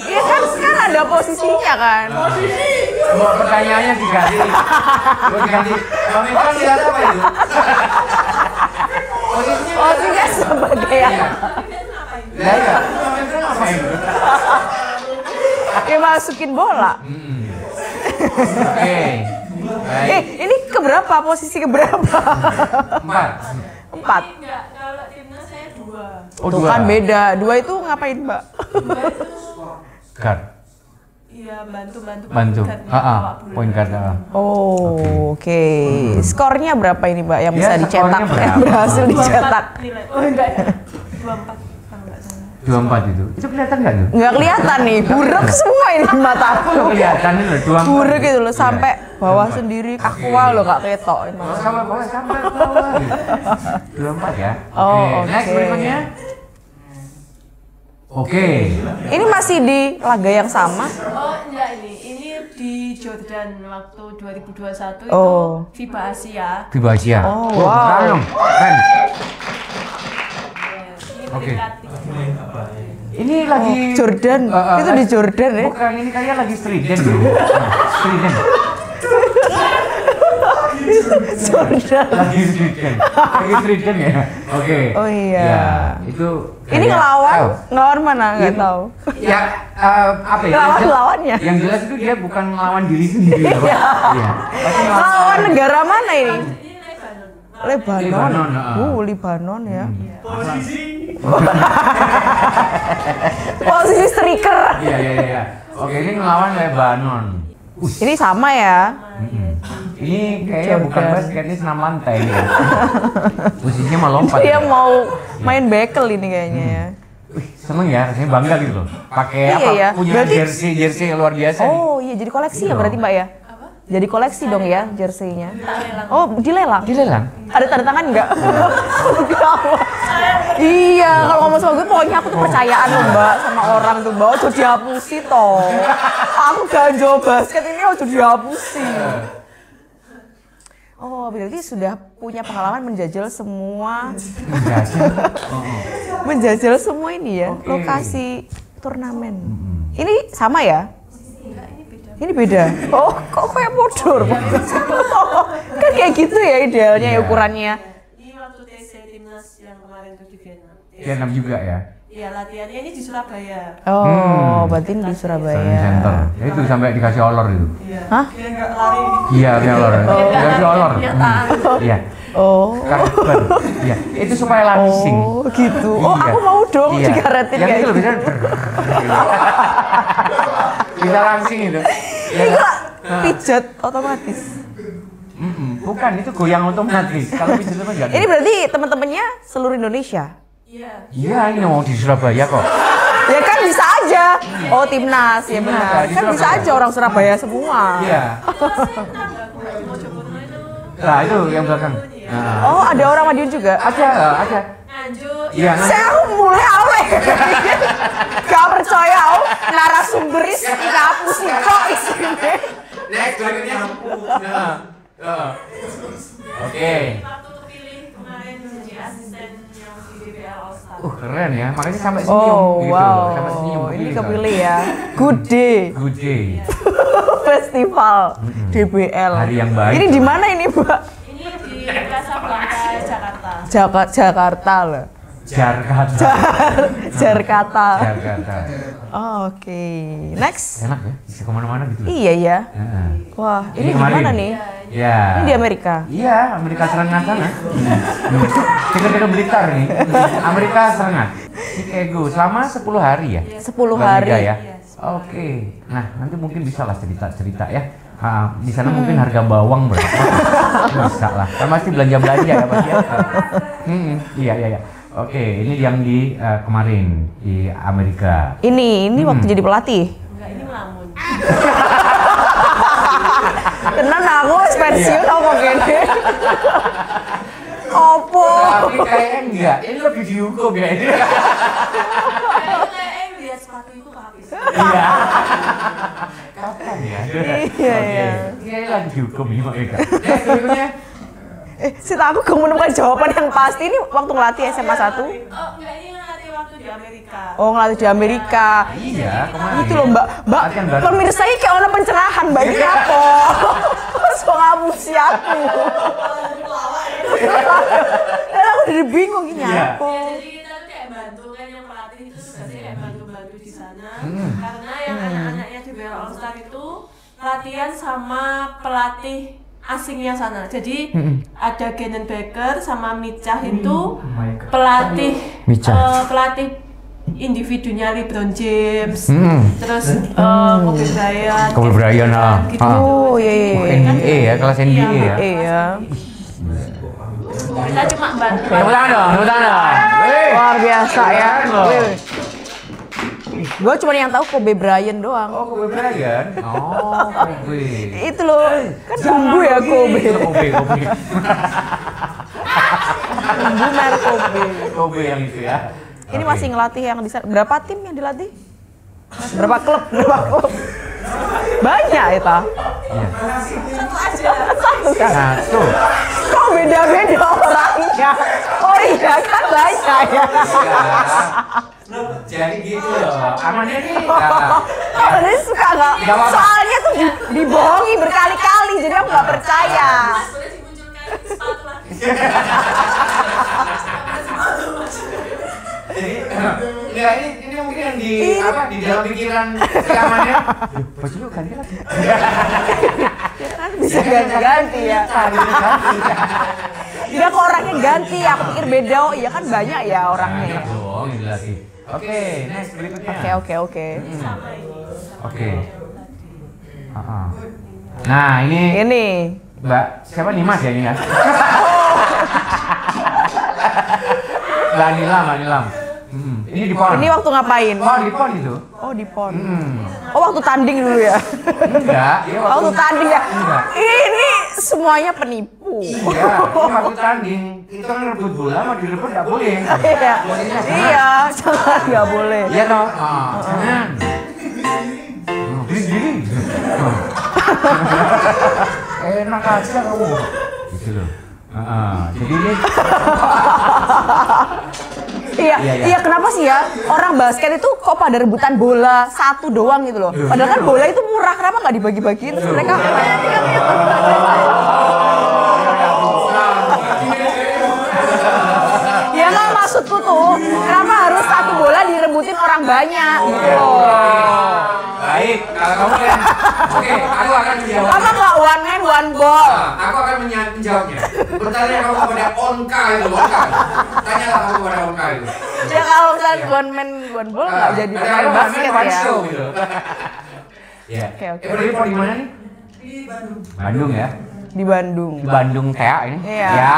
Iya kan ada posisinya kan. Mau pertanyaannya diganti. Bang Irfan lihat apa itu? Posisinya sebagai apa? Iya. Bang Irfan apa itu? Ya masukin bola. Oke. Baik. Ini keberapa? Posisi keberapa? 4. 4. Enggak, kalau timnas saya 2. Oh, Tuh 2. kan beda. 2 itu ngapain, Mbak? 2 itu Guard. iya bantu. Bantu. Point guard. Oh, oke. Skornya berapa ini, Mbak, yang Ya, bisa dicetak? skornya berapa? Yang berhasil dicetak? Nilai. Oh enggak. 24 kalau enggak salah. 24 itu. Itu kelihatan enggak tuh? Nggak kelihatan nih, burek semua ini mataku. Kelihatan nih loh, 24. Burek gitu loh, sampai bawah sendiri, kakual loh, nggak ketok. Sampai bawah. 24 ya. Oh, Oke. Next oke. berikutnya. Oke. Ini masih di laga yang sama? Oh enggak ini di Jordan waktu 2021 Oh. itu FIBA Asia. FIBA Asia. Oh, wow. wow. Keren. Ini Oke. berlatih. Ini lagi Jordan, itu di Jordan ya? Bukan, ini kayak lagi striden gitu. Striden. Jordan. Lagi striden ya. Oke. Oh iya. Ya, itu Ini ngelawan mana? Nggak tahu. Ya, apa ya? Lawannya. Yang jelas itu dia bukan ngelawan diri sendiri. Iya. Pasti Lawan negara mana ini? Ini Lebanon. Lebanon. Lebanon ya. Posisi striker. Iya. Oke, ini ngelawan Lebanon. Ini sama ya? Ini kayaknya bukan basket, ini senam lantai ya. Posisinya mah lompat. Dia mau main bekel ini kayaknya ya. Wih, seneng ya, rasanya bangga gitu loh. Pakai Iya, apa? ya. Punya Berarti- jersey luar biasa nih. Oh iya, jadi koleksi ya berarti Mbak ya? Jadi koleksi dong ya jersey-nya. Lelang. Oh, dilelang? Dilelang. Ada tanda tangan nggak? Iya, kalau ngomong sama gue pokoknya aku tuh percayaan loh Mbak sama orang tuh Mbak. Ojo dihapusi toh. Aku ganjo basket ini ojo dihapusi. Oh, berarti sudah punya pengalaman menjajal semua menjajal semua ini ya, Oke. lokasi turnamen. Ini sama ya? Ini beda. Oh, kok kayak bodoh? Kan kayak gitu ya idealnya ya Iya. ukurannya. Ini waktu TC timnas yang kemarin tuh di Vietnam. Vietnam juga ya. Iya latihannya ini di Surabaya. Oh, berarti di Training Surabaya. center. Ya itu sampai dikasih olor itu. Iya. Hah? Dia nggak lari. Iya, dikasih olor. Dikasih olor. Iya. Oh. Karakter. Iya. Itu supaya langsing. Oh, gitu. Oh, Iya. aku mau dong Iya. dikaretin Yang kayak itu gitu. bisa bisa langsing itu. Ya, Ini kan? kok pijat otomatis. Bukan, itu goyang otomatis. Kalau pijat itu enggak. Ini berarti teman-temannya seluruh Indonesia. Iya. Iya, ini mau di Surabaya kok. Ya kan bisa aja. Oh, timnas ya benar. di Kan bisa Surabaya. aja orang Surabaya semua. Iya. Mojokerto itu Nah, itu yang belakang. Nah. Oh, ada orang Madiun juga. Ada. Nganjuk. Iya, Saya mulai awet. Gak percaya aku narasumberis ngapus kok isine. Next, berikutnya. Oke. Waktu kepilih kemarin jadi asisten yang di DPR keren ya, makanya sampai senyum gitu loh, sampai senyum. Ini kepilih ya. Good Day. Good Day. Festival DBL. Hari yang baik. Ini di mana ini, Mbak? Ini di Casablanca, Jakarta. Jakarta loh. Jakarta. Jakarta. Jakarta. Oh, oke. Next. Enak ya, bisa kemana-mana gitu. Iya ya. Heeh. Wah, ini di kemarin. mana nih? Ya. Ini di Amerika. Iya, Amerika Serengat sana. Dekat-dekat Blitar nih. Amerika Serengat. Chicago selama 10 hari ya. 10 Mbak hari. Mega ya. Oke. Nah, nanti mungkin bisa lah cerita-cerita ya. Di sana mungkin harga bawang berapa? Bisa lah. Kan pasti belanja-belanja ya Pak ya. Iya. Oke, ini yang di kemarin di Amerika. Ini waktu jadi pelatih. Enggak, ini melamun. Tenan aku wis pensiun apa gini. Opo? Tapi kayaknya enggak. Ini lebih dihukum ya ini. Kayaknya lihat sepatu itu habis. Iya. Kapan ya? Iya. Kayaknya lagi dihukum ini Mbak Mega. Ya, berikutnya. Sita aku gak menemukan jawaban yang pasti. Ini waktu ngelatih SMA 1. Oh, enggak, ini ngelatih waktu di Amerika. Oh, ngelatih di Amerika. Iya, kemarin. Itu loh Mbak. Latihan bareng. Pemirsa ini kayak ada pencerahan Mbak. Ini apa? So ngapusi aku. Dan aku udah bingung ini Iya. apa. Ya, jadi kita tuh kayak bantu kan yang pelatih itu tugasnya kayak bantu-bantu di sana. Karena yang anak-anaknya di Bella All Star itu latihan sama pelatih asingnya sana. Jadi ada Gannon Baker sama Micah itu pelatih pelatih individunya LeBron James. Terus Kobe Bryant. Gitu. Oh iya. NBA ya, kelas NBA ya. Iya. Kita cuma bantu. Tepuk tangan dong. Luar biasa ya. Gue cuma yang tahu Kobe Bryant doang. Oh, Kobe Bryant. Oh, Kobe. Itu loh, kan bumbu ya Kobe. Kobe. Bumbu merek Kobe. Kobe yang itu ya. Ini masih ngelatih yang di sana. Berapa tim yang dilatih? Berapa klub? Banyak itu. Satu. Kok beda-beda orangnya? Oh iya kan banyak ya. Jadi gitu loh. Amannya nih. Ini suka nggak? Soalnya tuh dibohongi berkali-kali, jadi aku nggak percaya. Boleh dimunculkan sepatu lagi. Ya ini mungkin yang di dalam pikiran si Amannya. Baju lu ganti lagi. Bisa ganti-ganti ya. Tidak kok orangnya ganti, aku pikir beda. Oh iya kan banyak ya orangnya ya. Dong, ini lagi. Oke, next berikutnya. Oke. Oke. Nah, ini Mbak, siapa nih Mas ya ini ya? Mbak Nilam. Ini di PON. Ini waktu ngapain? Oh, di PON itu. Oh di PON. Oh waktu tanding dulu ya? Enggak, ya Waktu tanding ya? Enggak. Ini semuanya penipu. Iya, ini waktu tanding. Itu kan rebut bola, mau direbut nggak boleh. Iya, jangan nggak boleh. Iya toh. Jangan. Diri. Enak aja kamu. Gitu loh. Jadi ini. Iya, kenapa sih ya orang basket itu kok pada rebutan bola satu doang gitu loh? Padahal kan bola itu murah, kenapa nggak dibagi-bagiin? Terus mereka ya nggak maksudku tuh, kenapa harus satu bola direbutin orang banyak gitu loh? Baik, kalau kamu kan, oke, aku akan menjawab. Apa nggak one man one ball? Aku akan menjawabnya. Bertanya kamu kepada Onka itu, Onka. Tanyalah kamu kepada Onka itu. Ya kalau misalnya one man one ball nggak jadi pemain basket ya. Ya. Oke. Berarti di mana nih? Di Bandung. Bandung ya. Di Bandung. Di Bandung Tea ini. Iya. Ya.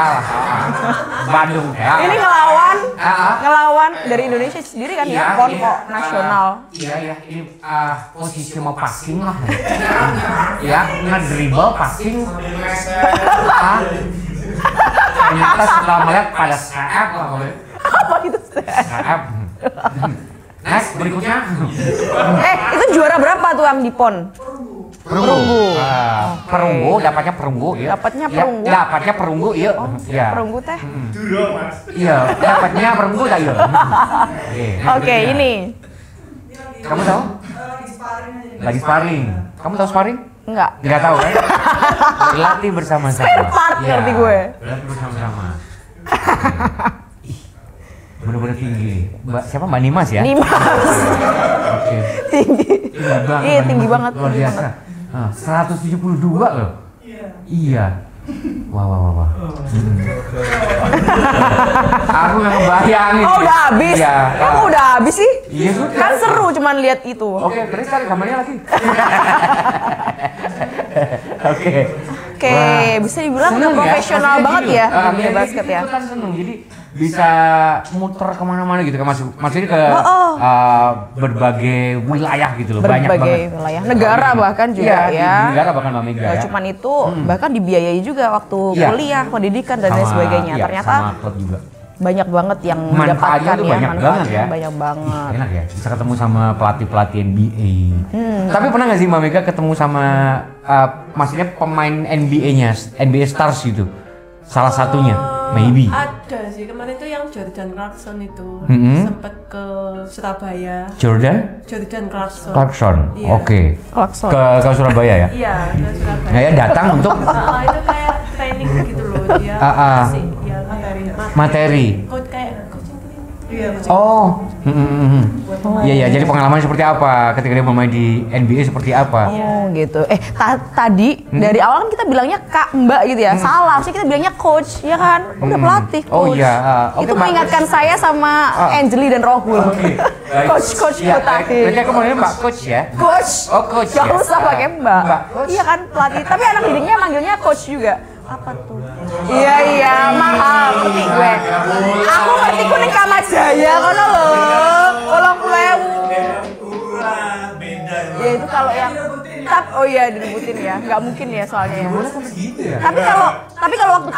Bandung Tea. Ini ngelawan dari Indonesia sendiri kan ya, PON kok nasional. Iya. Ini posisi mau passing lah. Ya, ngedribble passing. Ternyata setelah melihat pada saat lah boleh. Apa itu? Saat. Next berikutnya. Itu juara berapa tuh yang di PON? Perunggu, dapatnya perunggu ya. Dapatnya perunggu. Ya, dapatnya perunggu, iya. Ya. Perunggu teh. Iya, dapatnya perunggu dah ya. Oke, ini. Kamu tahu? Lagi sparring. Kamu tahu sparring? Enggak. Enggak tahu kan? Berlatih bersama-sama. Spare part ngerti gue. Berlatih bersama-sama. Bener-bener tinggi. Siapa Mbak Nimas ya? Nimas. Oke. Tinggi. Iya, tinggi banget. Luar biasa. 172 loh. Iya. Wah. Aku nggak ngebayangin. Oh, udah habis. Iya. Kamu udah habis sih? Iya sudah. Kan seru cuman lihat itu. Oke, terus cari gambarnya lagi. Oke. Oke, bisa dibilang udah profesional banget ya dunia basket ya. Itu kan seneng, jadi bisa muter kemana-mana gitu kan, maksudnya ke berbagai wilayah gitu loh, banyak banget. Berbagai wilayah, negara bahkan juga Iya, ya. di negara bahkan Mbak Mega ya. Cuman itu bahkan dibiayai juga waktu Iya. kuliah, pendidikan dan lain sebagainya. Iya, Ternyata sama klub juga. banyak banget yang Manfaatnya mendapatkan tuh ya, banyak banget ya. banyak banget. Enak ya, bisa ketemu sama pelatih-pelatih NBA. Tapi pernah nggak sih Mbak Mega ketemu sama maksudnya pemain NBA-nya, NBA Stars gitu? Salah satunya, maybe. Ada sih, kemarin tuh yang Jordan Clarkson itu sempet ke Surabaya. Jordan Clarkson, Iya. oke. Clarkson. Ke Surabaya ya? Iya, ke Surabaya. Ya datang untuk Itu kayak training gitu loh dia. Kasih ya materi. Coach kayak coaching. Iya. Oh, iya. Jadi pengalaman seperti apa ketika dia bermain di NBA seperti apa? Oh gitu. Tadi dari awal kan kita bilangnya Kak Mbak gitu ya. Salah, sih kita bilangnya coach, ya kan? Udah pelatih coach. Oh iya. Itu mengingatkan saya sama Angeli dan Rohul. Coach Ya, pelatih. berarti aku manggilnya Mbak Coach ya? Coach. Oh, coach. Gak ya? usah pakai Mbak. Mbak Coach. Iya kan pelatih. Tapi anak didiknya manggilnya coach juga. Apa tuh? Iya, maaf ngerti gue. Aku ngerti kuning Kamajaya kono lho. 80.000. Ya itu kalau yang oh iya direbutin ya. Nggak mungkin ya soalnya ya. Tapi kalau waktu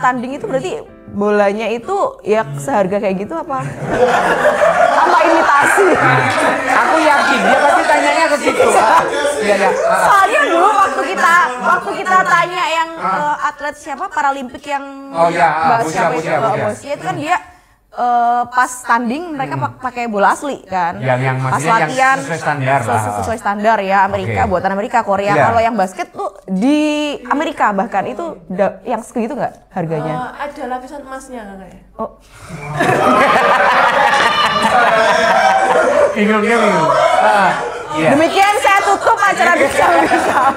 tanding itu berarti bolanya itu ya seharga kayak gitu apa? Apa imitasi? Aku yakin dia pasti tanyanya ke situ. Iya. Soalnya dulu waktu kita tanya yang atlet siapa Paralimpik yang Bosya. Bosya itu kan dia pas tanding mereka pakai bola asli kan. Yang pas maksudnya yang latihan sesuai standar lah. sesuai standar ya Amerika, buatan Amerika, Korea. Iya. Kalau yang basket tuh di Amerika bahkan itu yang segitu nggak harganya? Ada lapisan emasnya kayak. Oh. Bingung. Iya. Demikian saya tutup acara bincang-bincang.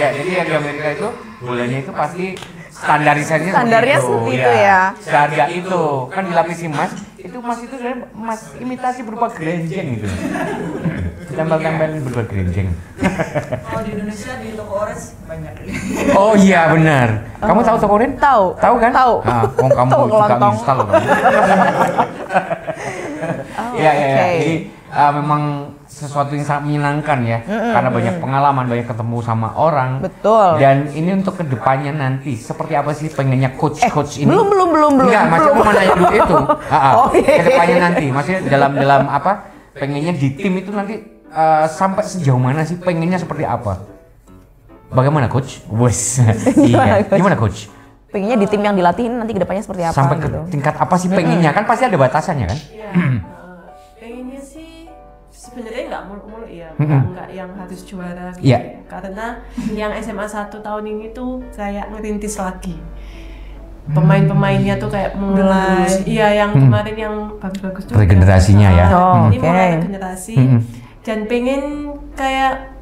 Ya, jadi yang di Amerika itu bolanya itu pasti standarisasinya Standarnya seperti itu ya. Seharga itu kan dilapisi emas, itu emas itu sebenarnya emas imitasi berupa gerenjeng gitu. Ditempel-tempelin berupa gerenjeng. Kalau di Indonesia di toko Ores banyak. Oh iya benar. Kamu tahu toko Ren? Tahu. Tahu kan? Tahu. Nah, kamu Tahu juga kelontong. install kan? Iya. Jadi memang sesuatu yang sangat menyenangkan ya, karena banyak pengalaman, banyak ketemu sama orang. Betul. Dan ini untuk kedepannya nanti seperti apa sih pengennya coach ini? Belum. Enggak, masih mau nanya dulu itu. Oh, iya. Kedepannya nanti, maksudnya dalam apa? Pengennya di tim itu nanti sampai sejauh mana sih? Pengennya seperti apa? Bagaimana coach? Wes. Iya. Gimana coach? Pengennya di tim yang dilatihin nanti kedepannya seperti apa Sampai ke gitu. tingkat apa sih pengennya? Kan pasti ada batasannya kan? Iya. Pengennya sih sebenarnya nggak mulu-mulu ya, nggak yang harus juara gitu. Iya. Karena yang SMA 1 tahun ini tuh kayak ngerintis lagi. Pemain-pemainnya tuh kayak mulai yang kemarin yang bagus-bagus tuh Regenerasinya ya. Oh, ini oke. mulai regenerasi dan pengen kayak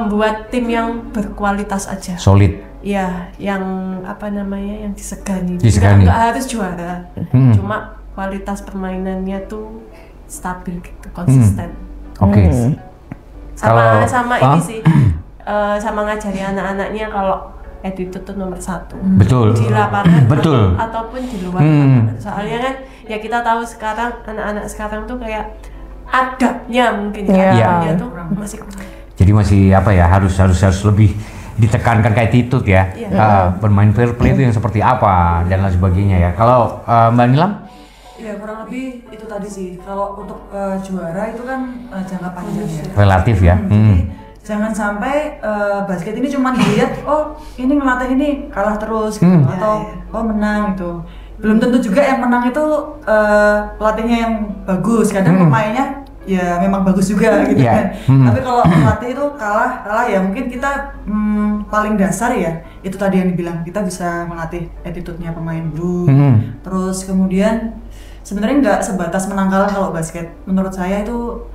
buat tim yang berkualitas aja. Solid. Iya, yang apa namanya, yang disegani. Disegani. Nggak harus juara, cuma kualitas permainannya tuh stabil gitu, konsisten. Oke. Sama ini sih, sama ngajari anak-anaknya kalau attitude tuh nomor 1. Betul. Di lapangan Betul. ataupun di luar lapangan. Soalnya kan ya kita tahu sekarang anak-anak sekarang tuh kayak adabnya mungkin adabnya tuh masih kurang. Jadi masih apa ya, harus lebih ditekankan kayak attitude ya. Bermain fair play itu yang seperti apa dan lain sebagainya ya. Kalau Mbak Nilam? Ya kurang lebih itu tadi sih. Kalau untuk juara itu kan jangka panjang ya. Relatif ya. Jadi Jangan sampai basket ini cuma dilihat, oh ini ngelatih ini kalah terus gitu, atau oh menang gitu. Belum tentu juga yang menang itu pelatihnya yang bagus, kadang pemainnya ya memang bagus juga gitu kan. Tapi kalau pelatih itu kalah ya mungkin kita paling dasar ya itu tadi yang dibilang, kita bisa melatih attitude-nya pemain dulu. Terus kemudian sebenarnya nggak sebatas menang kalah kalau basket. Menurut saya itu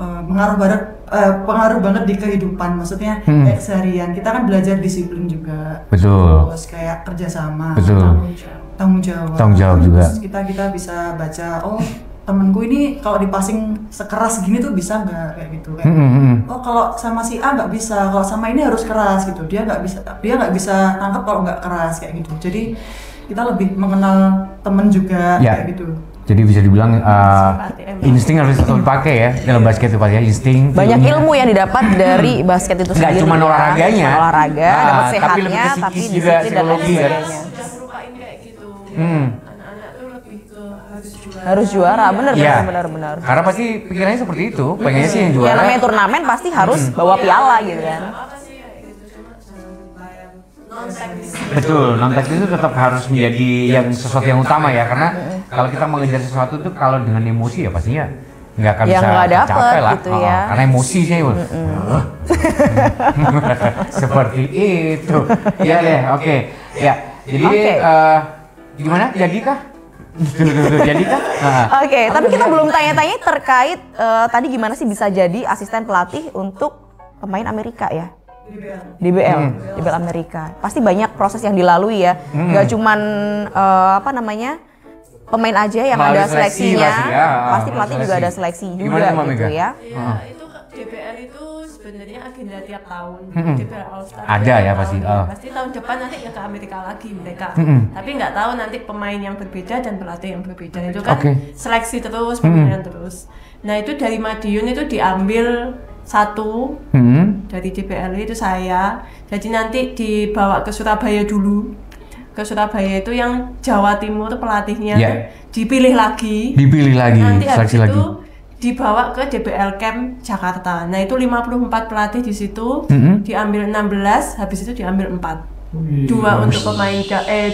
pengaruh banget di kehidupan. Maksudnya kayak seharian kita kan belajar disiplin juga. Betul. Terus kayak kerjasama. Betul. Tanggung jawab. Tanggung jawab juga. Terus kita bisa baca, oh temenku ini kalau di passing sekeras gini tuh bisa nggak kayak gitu kan? Oh kalau sama si A nggak bisa, kalau sama ini harus keras gitu. Dia nggak bisa tangkap kalau nggak keras kayak gitu. Jadi kita lebih mengenal temen juga kayak gitu. Jadi bisa dibilang insting harus tetap dipakai ya dalam basket itu Pak ya, insting. Banyak ilmu yang didapat dari basket itu sendiri. Nggak cuma olahraganya, olahraga, dapat tapi lebih sehatnya, ke tapi psikis juga, disiplin dan lain psikologi kan. sebagainya. Sudah melupain kayak gitu. Anak-anak tuh lebih ke harus juara. Harus juara, benar. Karena pasti pikirannya seperti itu, pengennya sih yang juara. Ya namanya turnamen pasti harus bawa piala gitu kan. Apa sih kayak gitu, cuma jangan lupa yang non-teknis. Betul, non-teknis itu tetap harus menjadi yang sesuatu yang utama ya, karena kalau kita mengejar sesuatu itu kalau dengan emosi ya pastinya nggak akan Ya, bisa nggak dapet tercapai lah. gitu ya. Karena emosi sih, seperti itu. Ya deh, oke. Ya, jadi gimana? Jadikah? Jadikah? Oke, tapi kita belum tanya-tanya terkait tadi gimana sih bisa jadi asisten pelatih untuk pemain Amerika ya? DBL Amerika. Pasti banyak proses yang dilalui ya. Gak cuman pemain aja yang Melalui ada seleksi seleksinya. pasti ya. Pasti pelatih juga ada seleksi juga gitu ya. Ya itu DBL itu sebenarnya agenda tiap tahun. DBL All Star. Ada ya pasti. Pasti tahun depan nanti ya ke Amerika lagi mereka. Tapi nggak tahu nanti pemain yang berbeda dan pelatih yang berbeda. Itu kan seleksi terus, pemilihan terus. Nah itu dari Madiun itu diambil satu dari DBL itu saya. Jadi nanti dibawa ke Surabaya dulu. Ke Surabaya itu yang Jawa Timur pelatihnya dipilih lagi. Nanti habis itu dibawa ke DBL Camp Jakarta. Nah itu 54 pelatih di situ, diambil 16, habis itu diambil 4. 2 untuk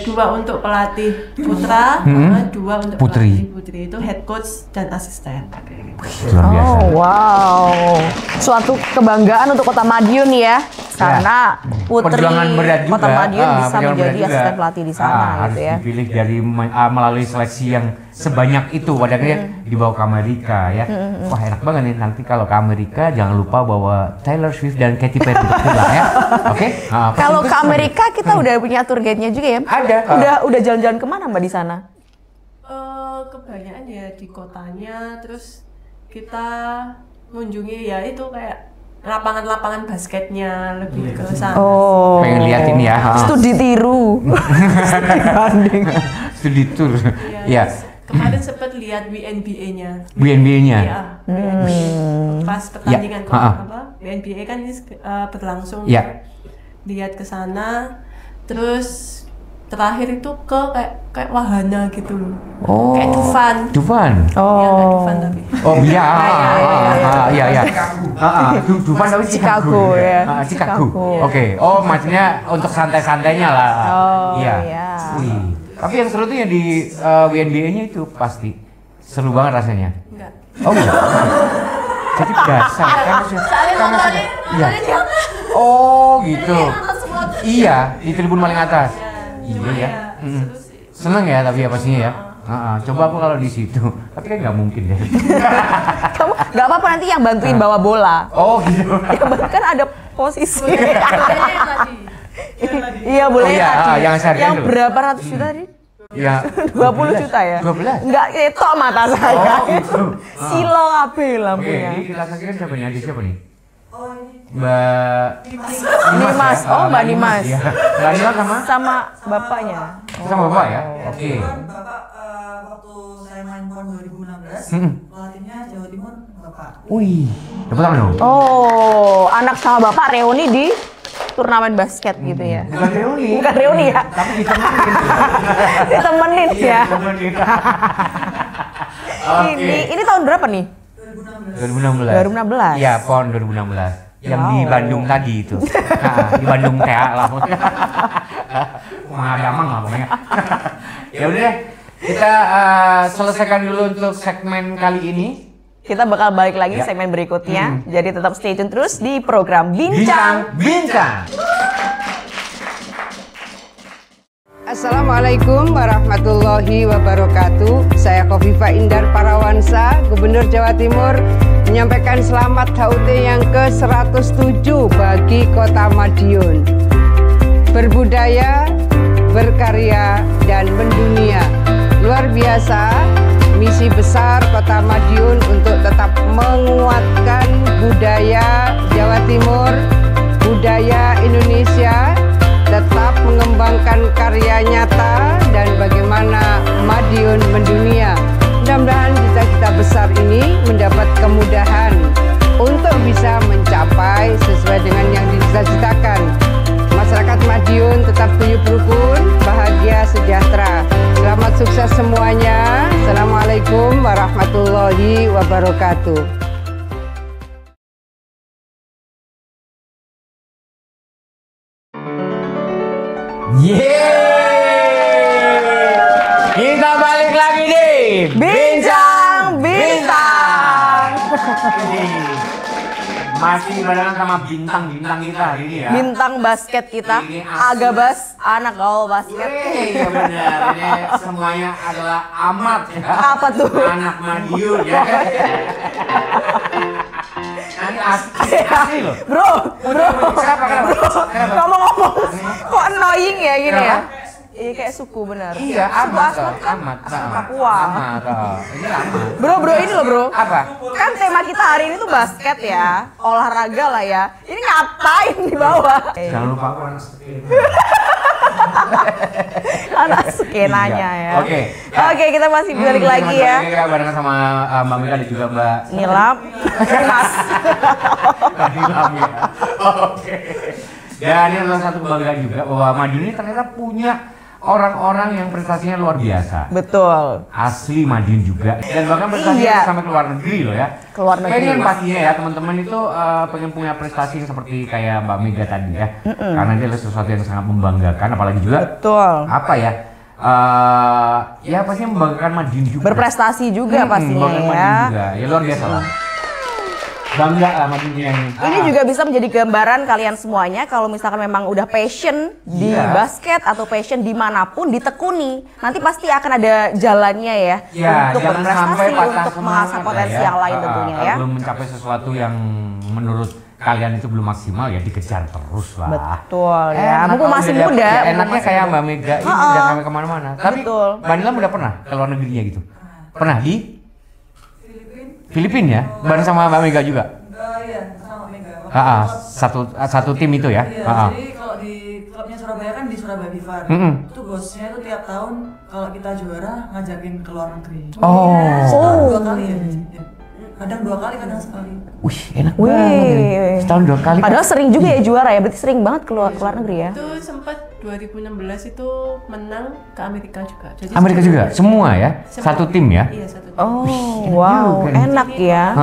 dua untuk pelatih putra, 2 untuk pelatih putri. Itu head coach dan asisten. Luar biasa. Oh wow, suatu kebanggaan untuk Kota Madiun ya, karena putri Perjuangan berat juga. Kota Madiun bisa Perjuangan menjadi berat asisten juga. pelatih di sana Harus gitu ya. dipilih dari melalui seleksi yang sebanyak itu, pada akhirnya dibawa ke Amerika ya. Wah enak banget nih, nanti kalau ke Amerika jangan lupa bawa Taylor Swift dan Katy Perry untuk pulang ya. Oke? Kalau ke Amerika kita udah punya tour guide-nya juga ya? Ada. Udah jalan-jalan kemana Mbak di sana? Kebanyakan ya di kotanya, terus kita mengunjungi ya itu kayak lapangan-lapangan basketnya, lebih ke sana. Oh. Pengen lihat ini ya. Studi tiru. Studi banding. Studi tour. Ya. Kemarin sempat lihat WNBA-nya. WNBA-nya. Iya. Pas pertandingan WNBA kan ini berlangsung. Ya. Lihat ke sana, terus terakhir itu ke kayak wahana gitu loh. Oh. Kayak Dufan. Iya, kayak Dufan tapi. Oh iya. Iya. Dufan tapi Chicago ya. Chicago. Oke. Oh maksudnya untuk santai-santainya lah. Oh iya. Wih. Tapi yang seru tuh yang di WNBA-nya itu pasti seru banget rasanya. Enggak. Oh enggak. Jadi biasa kan Soalnya nontonnya di atas. Oh gitu. Iya, di tribun paling atas. Iya ya. Seneng ya tapi ya pastinya ya. Coba aku kalau di situ, tapi kan nggak mungkin ya. Kamu nggak apa-apa nanti yang bantuin bawa bola. Oh gitu. Ya, kan ada posisi. Tadi. Iya boleh tadi. Yang berapa ratus juta tadi? Ya. 20 juta ya? 12. Enggak, ketok mata saya. Oh gitu. Silo kabeh Oke, lampunya. ini kita saksikan siapa nih? Ada siapa nih? Oh ini Mbak Nimas. Oh, Mbak Nimas. Iya. Mbak Nimas Sama bapaknya. sama Bapak ya? Oke. Bapak waktu saya main PON 2016, pelatihnya Jawa Timur Bapak. Wih, dapat apa dong? Oh, anak sama bapak reuni di turnamen basket gitu ya. Bukan reuni. Bukan reuni ya. Tapi ditemenin. Ditemenin ya. Ditemenin. Ini tahun berapa nih? 2016. 2016. Iya, PON 2016. Yang di Bandung tadi itu. Nah, di Bandung TA lah. Pengalaman lah pokoknya. Ya udah deh, kita selesaikan dulu untuk segmen kali ini. Kita bakal balik lagi segmen berikutnya. Jadi tetap stay tune terus di program Bincang. Assalamualaikum warahmatullahi wabarakatuh. Saya Khofifah Indar Parawansa, Gubernur Jawa Timur, menyampaikan selamat HUT yang ke-107 bagi Kota Madiun. Berbudaya, berkarya, dan mendunia. Luar biasa misi besar Kota Madiun untuk tetap menguatkan budaya Jawa Timur, budaya Indonesia, tetap mengembangkan karya nyata dan bagaimana Madiun mendunia. Mudah-mudahan cita-cita besar ini mendapat kemudahan untuk bisa mencapai sesuai dengan yang dicita-citakan. Masyarakat Madiun tetap guyup rukun, bahagia, sejahtera. Selamat sukses semuanya. Assalamualaikum warahmatullahi wabarakatuh. Kita balik lagi di Bincang. Masih barengan sama bintang-bintang kita hari ini ya. Bintang basket kita, Ini asli. Agabas, anak gaul basket. Iya benar, ini semuanya adalah amat ya. Apa tuh? Anak Madiun ya. Nanti asli loh. Bro, Kenapa? ngomong-ngomong, kok annoying ya gini ya? Kenapa? Iya kayak suku benar. Iya, Suku amat. Papua. Amat. Ini amat. Bro, ini loh bro. Apa? Kan tema kita hari ini tuh basket ya, olahraga lah ya. Ini ngapain di bawah? Jangan lupa aku anak sekian. Anak skenanya ya. Oke. Oke, kita masih balik lagi ya. Kita barengan sama Mbak Mika dan juga Mbak Nilam, Mas. Nilam ya. Oke. Dan ini adalah satu kebanggaan juga bahwa Madiun ini ternyata punya orang-orang yang prestasinya luar biasa. Betul. Asli Madiun juga. Dan bahkan prestasinya sampai ke luar negeri loh ya. Keluar negeri. Pengen pastinya ya teman-teman itu pengen punya prestasi yang seperti kayak Mbak Mega tadi ya. Karena ini adalah sesuatu yang sangat membanggakan, apalagi juga Betul. apa ya? Ya pastinya membanggakan Madiun juga. Berprestasi juga pastinya membanggakan ya. Madiun juga. Ya luar biasa lah. Bangga lah Madiun ini. Ini juga bisa menjadi gambaran kalian semuanya kalau misalkan memang udah passion di basket atau passion dimanapun ditekuni, nanti pasti akan ada jalannya ya, untuk jangan sampai berprestasi, patah untuk mengasah semangat potensi ya. yang lain tentunya ya. Belum mencapai sesuatu yang menurut kalian itu belum maksimal ya dikejar terus lah. Betul ya, mumpung masih muda. Ya, enaknya kayak Mbak Mega ini udah sampai kemana-mana. Tapi Betul. Mbak Nilam udah pernah ke luar negerinya gitu? Pernah di Filipina ya? Bareng sama Mbak Mega juga? Iya, sama Mega. Satu tim itu ya? Iya, jadi kalau di klubnya Surabaya kan di Surabaya Vivar. Itu bosnya itu tiap tahun kalau kita juara ngajakin ke luar negeri. Setahun 2 kali ya. Kadang 2 kali, kadang sekali. Wih, enak banget. Setahun 2 kali. Padahal sering juga ya juara ya, berarti sering banget keluar negeri ya. Itu sempat 2016 itu menang ke Amerika juga. Jadi Amerika juga? Semua ya? Satu tim ya? Iya, satu tim. Oh, wow, enak ya.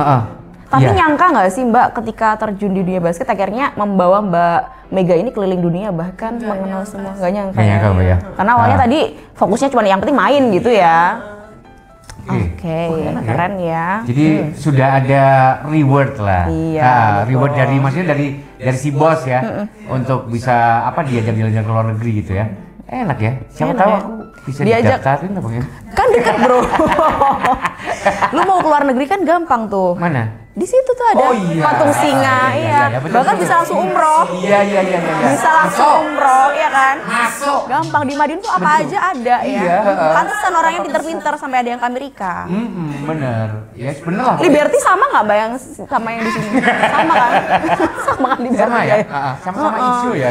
Tapi Iya. nyangka nggak sih Mbak ketika terjun di dunia basket akhirnya membawa Mbak Mega ini keliling dunia bahkan mengenal semua, nggak nyangka Nggak nyangka, Mbak, ya? Karena awalnya tadi fokusnya cuma yang penting main gitu ya. Oke. Oke, keren ya. Jadi sudah ada reward lah. Iya, betul. Reward dari maksudnya dari si bos ya untuk bisa apa diajak jalan-jalan ke luar negeri gitu ya. Enak ya. Siapa Enak tahu ya. aku bisa Diajak. didaftarin apa ya? Kan dekat bro. Lu mau keluar negeri kan gampang tuh. Mana? Di situ tuh ada Oh, iya. patung singa, Iya, iya. betul, Bahkan betul, bisa betul. langsung umroh. Iya. Bisa langsung umroh, ya kan? Masuk. Gampang di Madiun tuh apa aja ada ya. Iya. Pantesan orangnya pinter-pinter sampai ada yang ke Amerika. Bener. Ya bener lah. Liberty sama nggak Mbak yang sama yang di sini? Sama kan? Sama kan Liberty Sama ya? Sama-sama isu ya.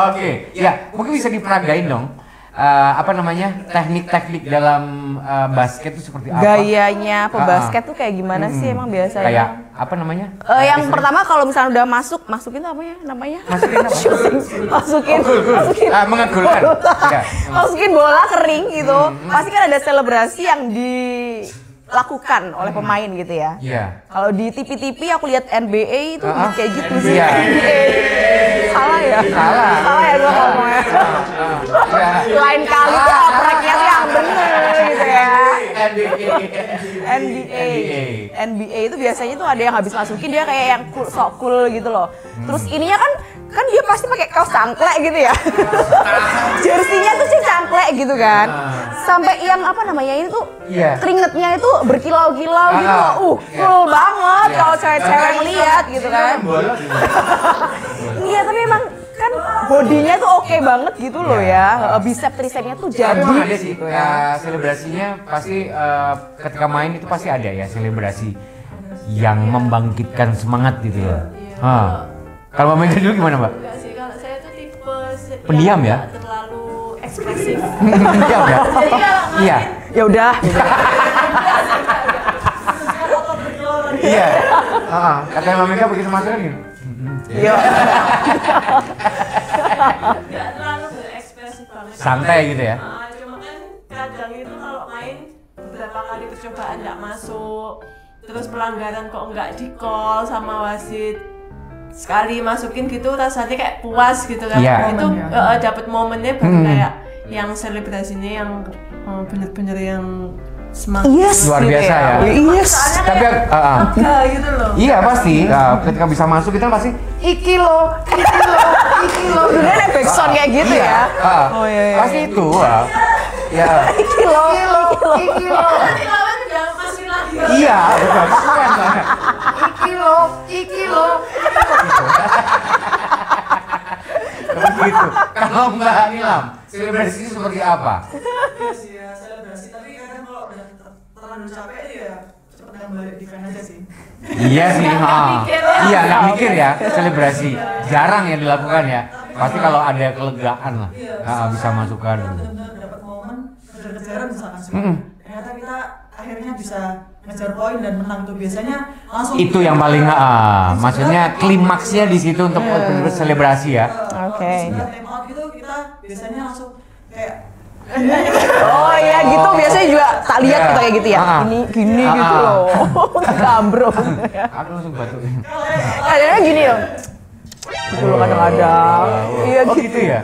Oke, ya mungkin bisa diperagain dong. Apa namanya teknik-teknik dalam basket itu seperti apa? Gayanya pebasket tuh kayak gimana sih emang biasanya? Kayak apa namanya? Yang pertama kalau misalnya udah masukin tuh apa ya namanya? Masukin apa? masukin Mengagulkan. Ya. masukin bola kering gitu. Pasti kan ada selebrasi yang dilakukan oleh pemain gitu ya. Iya. Kalau di TV-TV aku lihat NBA itu kayak gitu sih. Iya. NBA. Salah ya? Salah ya gua ngomongnya. Lain kali tuh opreknya tuh yang bener gitu ya. NBA itu biasanya tuh ada yang habis masukin dia kayak yang cool, sok cool gitu loh. Terus ininya kan dia pasti pakai kaos cangklek gitu ya. Jersinya tuh sih cangklek gitu kan. Sampai yang apa namanya ini tuh keringetnya itu berkilau-kilau gitu loh. Cool banget kalau cewek-cewek ngeliat gitu kan. Iya, tapi emang kan bodinya tuh oke banget gitu loh ya. Bicep tricepnya tuh jadi ada sih gitu ya. selebrasinya pasti ketika main itu pasti ada ya selebrasi yang membangkitkan semangat gitu ya. Kalau Mbak Mega dulu gimana, Mbak? Enggak sih, kalau saya tuh tipe Pendiam ya? nggak terlalu ekspresif. Pendiam ya? Iya. Ya udah. Iya. Kata Mbak Mega begitu masuk kan gini. Iya. Nggak terlalu berekspresif banget. Santai gitu ya? Cuma kan kadang itu kalau main beberapa kali percobaan nggak masuk, terus pelanggaran kok nggak di call sama wasit. Sekali masukin gitu rasanya kayak puas gitu kan. Itu dapat momennya baru kayak yang selebrasinya yang bener-bener yang semangat. Luar biasa ya. Yes. Tapi gitu loh. iya pasti ketika bisa masuk kita pasti iki lo. Udah ada backsound kayak gitu ya. Oh iya. Pasti itu. Ya. Iki lo. Nanti lawan udah masih lagi. Iya, betul. Iki lo. Begitu. Kalau Mbak Nilam, selebrasi seperti apa? Iya sih ya, selebrasi, tapi kadang kalau udah terlalu capek ya cepet balik defend aja sih. Iya sih, iya nggak mikir ya selebrasi, jarang yang dilakukan ya. Pasti kalau ada kelegaan lah, bisa masukkan. Benar-benar dapat momen, kejar-kejaran misalkan sih. Ternyata kita akhirnya bisa ngejar poin dan menang tuh biasanya langsung. Itu yang paling, maksudnya klimaksnya di situ untuk berselebrasi ya. Oke. Setelah time out gitu kita biasanya langsung kayak Oh iya gitu biasanya juga tak lihat kita kayak gitu ya. Ini gini gitu loh. Gambro. Aku langsung batuk. Kayaknya gini loh. Gitu loh kadang-kadang. Iya gitu ya.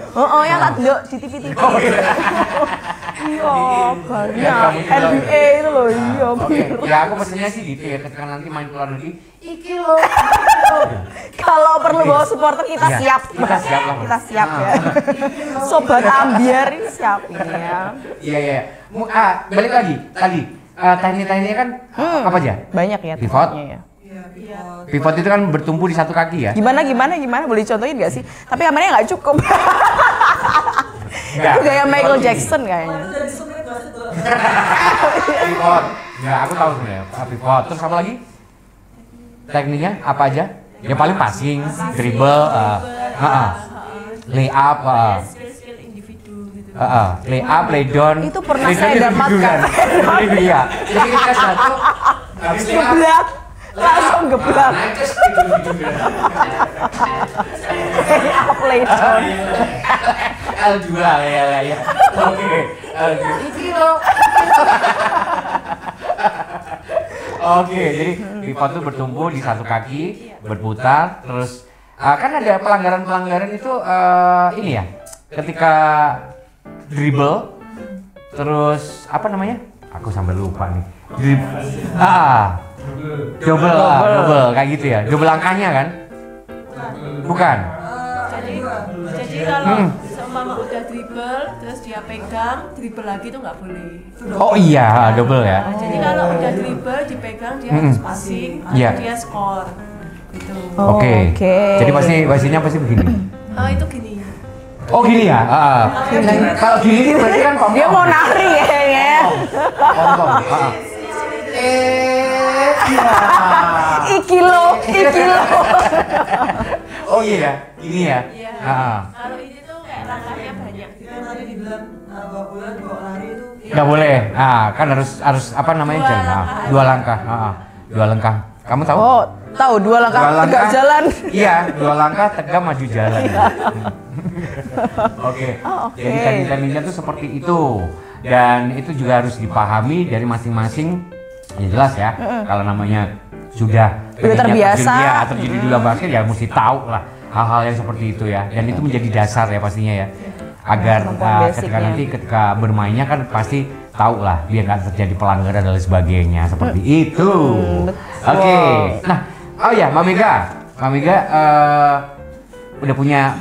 Yang ada di TV-TV. Iya, banyak. NBA itu loh, iya. Ya aku pesennya sih gitu ya, ketika nanti main ke luar negeri, iki lo. Kalau perlu bawa supporter kita siap. Kita siap lah. Kita siap ya. Sobat ambiar ini siap ini ya. Iya. Balik lagi tadi. Teknik-tekniknya kan apa aja? Banyak ya. Pivot. Ya. Pivot itu kan bertumpu di satu kaki ya. Gimana? Boleh contohin nggak sih? Tapi kameranya nggak cukup. Itu gaya Michael Jackson kayaknya. Pivot. Ya aku tahu sebenarnya. Pivot. Terus apa lagi? Tekniknya apa aja? Ya paling passing, dribble, lay up, Skill individu gitu. lay up, lay down. Itu pernah saya dapatkan. Iya. Jadi kita satu habis lay up Geblak. Langsung geblak. Play down. L2 ya. Oke. Iki lo. Oke, jadi pivot itu bertumbuh di satu kaki, berputar, terus kan ada pelanggaran itu ini ya. Ketika dribble, terus apa namanya? Aku sampai lupa nih. Double kayak gitu ya. Double langkahnya kan? Bukan. Jadi kalau seumpama udah dribble terus dia pegang, dribble lagi itu nggak boleh. Oh iya, double ya. Jadi kalau udah dribble dipegang dia harus passing, dia skor gitu. Oke. Jadi pastinya pasti begini. Itu gini. Oh gini ya? Kalau gini berarti kan pom-pom. Dia mau nari kayaknya. Pom-pom. Iki lo. Oh iya, gini ya? Iya. Kalau ini tuh kayak langkahnya banyak. kita tadi dibilang bawa bola dibawa lari itu. Nggak boleh. Kan harus apa namanya jalan. Dua langkah. Dua langkah. Kamu tahu? Oh, tahu dua langkah tegak jalan. Iya, dua langkah tegak maju jalan. Oke. Jadi teknik-tekniknya tuh seperti itu. Dan itu juga harus dipahami dari masing-masing ya jelas ya. Kalau namanya sudah terbiasa terjadi di dunia basket ya mesti tahu lah hal-hal yang seperti itu ya. Dan itu menjadi dasar ya pastinya ya. Agar ketika bermainnya kan pasti tahu lah biar nggak terjadi pelanggaran dan lain sebagainya seperti itu. Oke. Nah, oh ya, Mbak Mega udah punya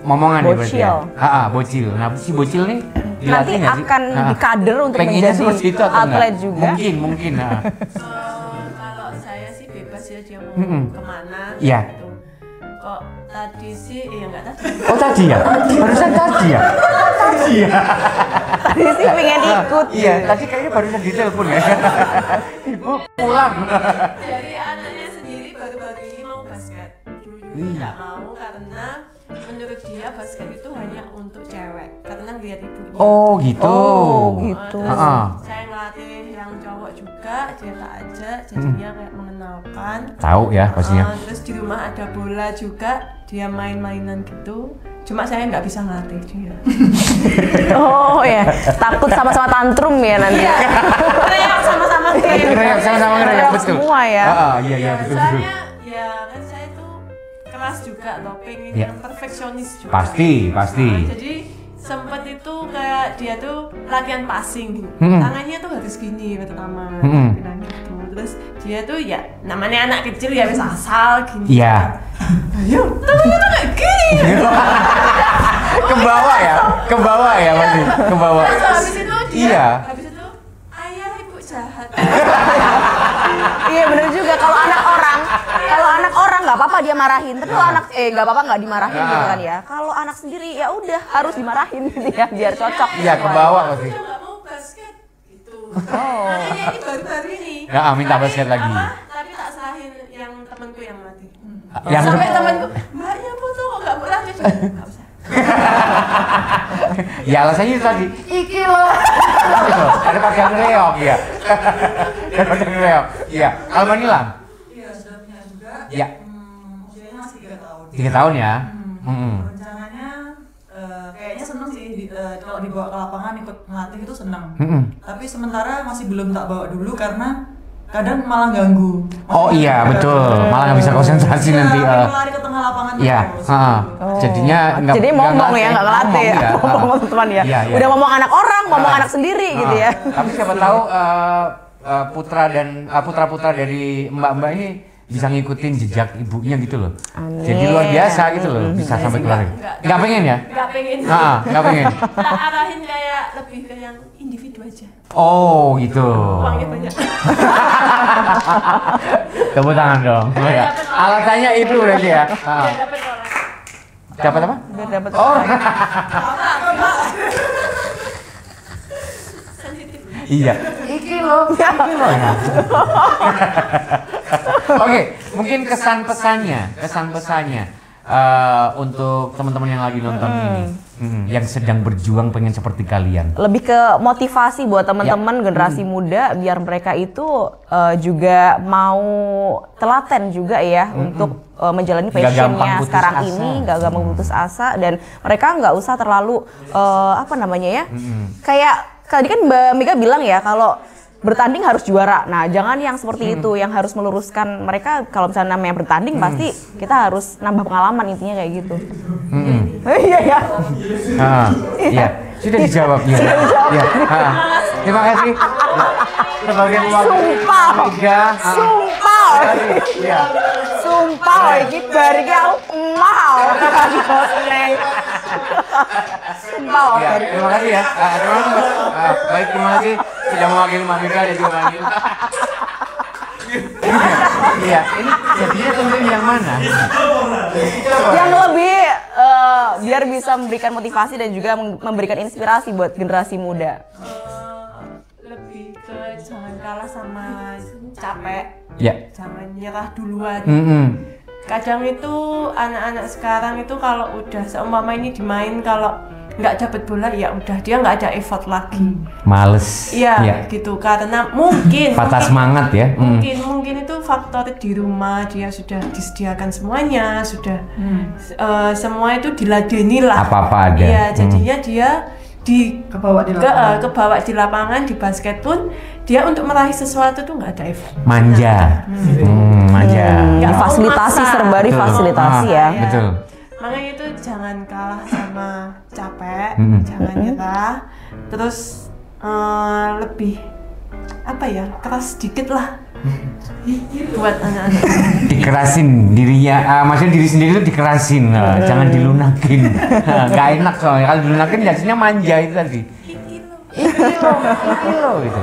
momongan nih berarti ya? Bocil. Nah, si bocil nih nanti akan dikader untuk menjadi atlet juga. Mungkin. Kalau saya sih bebas ya dia mau kemana. Iya. Gitu. Kok tadi sih, nggak tadi. Oh tadi ya? Barusan tadi ya? Tadi sih pengen ikut. Iya, tadi kayaknya barusan ditelepon ya. Ibu pulang. Dari anaknya sendiri baru-baru ini mau basket. Dulu nggak mau karena menurut dia basket itu hanya untuk cewek. Karena lihat ibunya. Oh gitu. Saya ngelatih yang cowok juga, dia tak ajak, jadinya kayak mengenalkan. Tahu ya pastinya. Terus di rumah ada bola juga, dia main-mainan gitu. Cuma saya nggak bisa ngelatih dia. Oh ya, takut sama-sama tantrum ya nanti. Reak sama-sama Reak betul. Semua ya. Iya betul. Soalnya ya kan saya tuh keras juga loh, pengen yang perfeksionis juga. Pasti. Jadi sempet itu kayak dia tuh latihan passing, tangannya tuh harus gini pertama, bilang gitu. Terus dia tuh ya namanya anak kecil ya bisa asal gini. Iya. Ayo, tangannya kayak gini. Ke bawah ya pasti. Ke bawah. Terus habis itu Iya. Habis itu ayah ibu jahat. Iya bener juga, kalau anak orang nggak apa-apa dia marahin, tapi kalau anak nggak apa-apa nggak dimarahin gitu kan ya. Kalau anak sendiri ya udah harus dimarahin gitu ya biar cocok. Iya ke bawah pasti. Dia nggak mau basket gitu. Makanya ini baru-baru ini. Ya minta basket lagi. Tapi tak serahin yang temanku yang mati. Yang Sampai temanku, mbaknya foto kok nggak boleh aja. Nggak usah. Ya alasannya itu tadi. Iki loh. Ada pakaian reok ya. Ada pakaian reok. Iya. Almanilam. Iya, sudah punya juga. Iya. Usianya masih 3 tahun. 3 tahun ya. Rencananya kayaknya seneng sih kalau dibawa ke lapangan ikut ngelatih itu seneng. Tapi sementara masih belum tak bawa dulu karena kadang malah ganggu. Oh iya betul, malah nggak bisa konsentrasi nanti. Lari ke tengah lapangan. Iya. Jadinya nggak. Jadi ngomong ya nggak ngelatih ya. Ngomong teman ya. Udah ngomong anak orang, ngomong anak sendiri gitu ya. Tapi siapa tahu putra dari mbak-mbak ini bisa ngikutin jejak ibunya gitu loh. Jadi luar biasa gitu loh, bisa sampai keluar. Nggak pengen ya? Nggak pengen. Nggak pengen. Tak arahin kayak lebih ke yang individu aja. Oh gitu. Uangnya banyak. Tepuk tangan dong. Alasannya itu berarti ya. Dapat orang. Dapat apa? Biar dapat. Oh. Iya. Iki loh. Oke, mungkin kesan pesannya untuk teman-teman yang lagi nonton ini, yang sedang berjuang pengen seperti kalian. Lebih ke motivasi buat teman-teman generasi muda biar mereka itu juga mau telaten juga ya untuk menjalani passionnya sekarang ini, gak gampang putus asa, dan mereka nggak usah terlalu kayak tadi kan Mbak Mega bilang ya kalau bertanding harus juara. Nah, jangan yang seperti itu, yang harus meluruskan mereka. Kalau misalnya namanya bertanding, pasti kita harus nambah pengalaman, intinya kayak gitu. Iya ya. Iya, sudah dijawab ya. Iya. Terima kasih. Sebagai Sumpah. Iya. Sumpah, iki bar iki aku mau. Sumpah. Ya, terima kasih ya. Terima kasih Mas. Baik, terima kasih sudah mewakili Mbak Mega dan juga Mbak Nil. Iya, ini jadinya tentunya yang mana? Yang lebih biar bisa memberikan motivasi dan juga memberikan inspirasi buat generasi muda. Lebih ke jangan kalah sama capek. Ya. Jangan nyerah duluan. Kadang itu anak-anak sekarang itu kalau udah seumpama ini dimain, kalau nggak dapet bola ya udah dia nggak ada effort lagi. Males. Iya gitu, karena mungkin patah semangat ya. Mungkin itu faktor di rumah dia sudah disediakan semuanya, sudah semua itu diladeni lah. Apa-apa ada. Iya, jadinya dia kebawa di lapangan di basket pun dia untuk meraih sesuatu tuh nggak ada effort. Manja. Manja. Fasilitasi serba difasilitasi ya. Betul. Makanya itu jangan kalah sama capek, jangan nyerah. Terus lebih apa ya, keras sedikit lah buat anak-anak. Dikerasin dirinya, maksudnya diri sendiri itu dikerasin, jangan dilunakin. Gak enak soalnya kalau dilunakin jadinya manja itu tadi. Kilo gitu.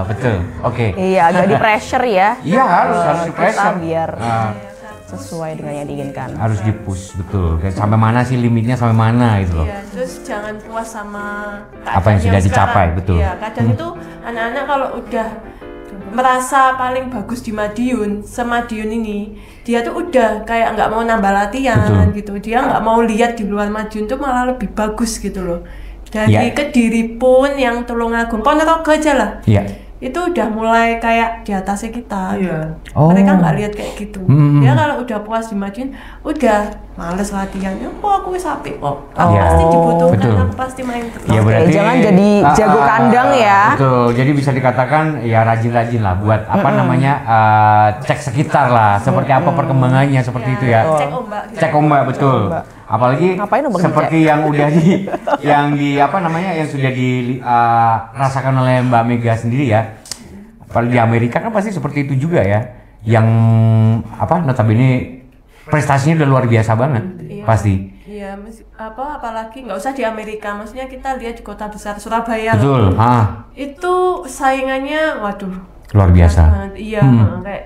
Betul. Oke. Iya, agak di pressure ya. Iya, harus di pressure biar sesuai dengan yang diinginkan. Harus di-push, betul. Sampai mana sih limitnya, sampai mana gitu loh. Iya, terus jangan puas sama apa yang sudah dicapai, betul. Iya, kadang itu anak-anak kalau udah merasa paling bagus di Madiun, semadiun ini, dia tuh udah kayak nggak mau nambah latihan gitu. Dia nggak mau lihat di luar Madiun tuh malah lebih bagus gitu loh. Dari Kediri pun yang Tulungagung, Ponorogo aja lah. Iya. Itu udah mulai kayak di atasnya kita. Iya. Mereka nggak lihat kayak gitu. Dia kalau udah puas di Madiun, udah males latihannya. Aku sapi kok. Aku pasti dibutuhkan, aku pasti main terus. Ya, berarti, jangan jadi jago kandang ya. Betul. Jadi bisa dikatakan ya rajin-rajin lah buat apa namanya cek sekitar lah. Seperti apa perkembangannya seperti itu ya. Cek ombak. Gitu. Cek ombak betul. Apalagi seperti yang udah yang apa namanya yang sudah dirasakan oleh Mbak Mega sendiri ya. Apalagi di Amerika kan pasti seperti itu juga ya. Yang apa notabene prestasinya udah luar biasa banget. Pasti. Iya, apalagi nggak usah di Amerika, maksudnya kita lihat di kota besar Surabaya. Betul. Itu saingannya waduh. Luar biasa. Iya, kayak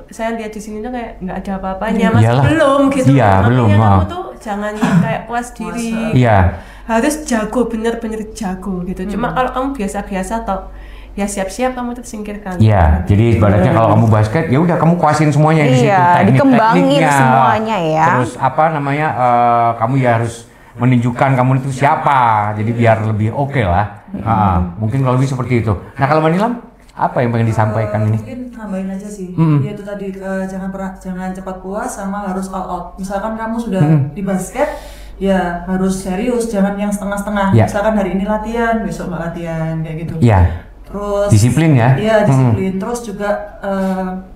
saya lihat di sini tuh kayak nggak ada apa-apanya, masih belum gitu. Iya, belum. Kamu tuh jangan kayak puas diri. Iya. Harus jago, bener-bener jago gitu. Cuma kalau kamu biasa-biasa toh, ya siap-siap kamu tersingkirkan. Iya, jadi ibaratnya kalau kamu basket ya udah kamu kuasin semuanya di situ, dikembangin semuanya ya. Terus apa namanya kamu ya harus menunjukkan kamu itu siapa. Jadi biar lebih oke lah. Mungkin kalau lebih seperti itu. Nah, kalau Manilam apa yang pengen disampaikan ini? Mungkin nambahin aja sih. Yaitu tadi jangan cepat puas sama harus all out. Misalkan kamu sudah di basket, ya harus serius, jangan yang setengah-setengah. Misalkan hari ini latihan, besok nggak latihan kayak gitu. Iya. Terus disiplin ya? Iya, disiplin. Terus juga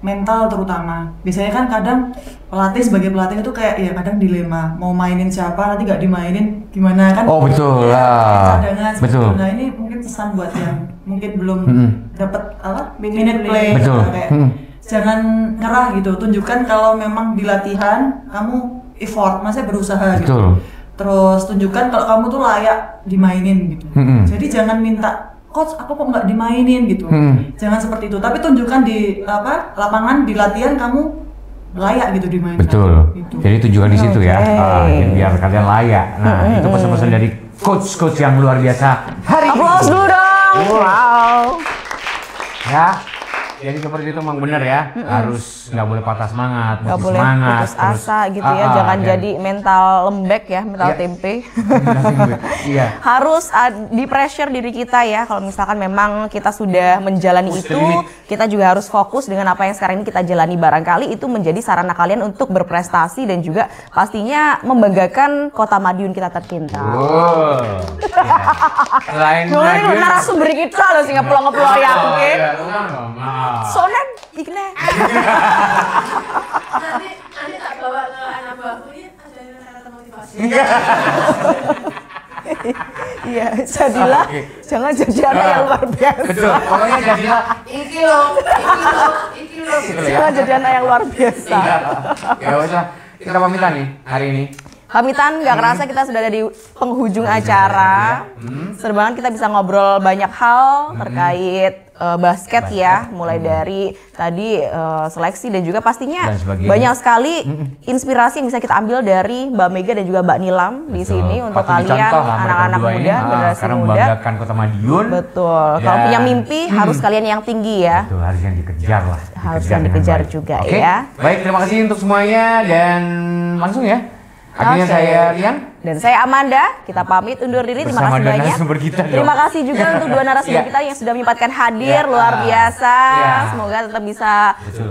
mental terutama. Biasanya kan kadang pelatih sebagai pelatih itu kayak ya kadang dilema, mau mainin siapa nanti nggak dimainin gimana kan? Oh betul lah. Betul. Nah ini mungkin pesan buat yang mungkin belum dapat minute play. Betul. Kayak, jangan nyerah gitu. Tunjukkan kalau memang di latihan kamu effort, maksudnya berusaha gitu. Terus tunjukkan kalau kamu tuh layak dimainin gitu. Jadi jangan minta coach aku kok nggak dimainin gitu. Jangan seperti itu. Tapi tunjukkan di lapangan di latihan kamu layak gitu dimainin. Betul. Gitu. Jadi tujuan di situ ya. Biar kalian layak. Nah itu pesan-pesan dari coach yang luar biasa hari ini. Aplaus dulu dong. Wow. Ya. Jadi seperti itu memang benar ya, harus nggak boleh patah semangat, nggak boleh semangat, putus asa gitu ya, jangan jadi mental lembek ya, mental tempe. Iya. Harus di pressure diri kita ya, kalau misalkan memang kita sudah menjalani itu, kita juga harus fokus dengan apa yang sekarang ini kita jalani. Barangkali itu menjadi sarana kalian untuk berprestasi dan juga pastinya membanggakan kota Madiun kita tercinta. Selain Madiun, narasumber kita loh sih ngeplong-ngeplong ya, oke? Soalnya ikne. Nanti tak bawa ke anak baru ini ada kata motivasi. Iya, jadilah jangan jadi anak yang luar biasa. Betul, pokoknya jadilah Iki loh gitu jangan jadi anak yang luar biasa. Ya udah, kita pamitan nih hari ini. Pamitan, nggak kerasa kita sudah ada di penghujung acara. Seru banget kita bisa ngobrol banyak hal terkait basket ya, mulai dari tadi seleksi dan juga pastinya banyak sekali inspirasi yang bisa kita ambil dari Mbak Mega dan juga Mbak Nilam di sini untuk kalian anak-anak muda, generasi karena muda. Membanggakan kota Madiun. Betul. Kalau punya mimpi harus kalian yang tinggi ya. Betul, harus yang dikejar lah. Harus yang dikejar juga ya. Baik, terima kasih untuk semuanya dan langsung ya. Akhirnya saya Rian. Dan saya Amanda, kita pamit undur diri. Terima Bersama kasih dua banyak. narasumber kita dong. Terima kasih juga untuk dua narasumber kita yang sudah menyempatkan hadir, luar biasa. Semoga tetap bisa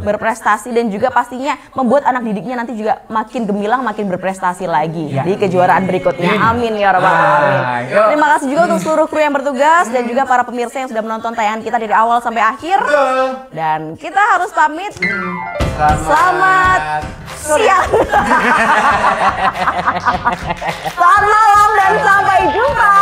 berprestasi dan juga pastinya membuat anak didiknya nanti juga makin gemilang, makin berprestasi lagi di kejuaraan berikutnya. Amin ya rabbal alamin. Terima kasih juga untuk seluruh kru yang bertugas dan juga para pemirsa yang sudah menonton tayangan kita dari awal sampai akhir. Dan kita harus pamit. Selamat siang. Selamat malam dan sampai jumpa.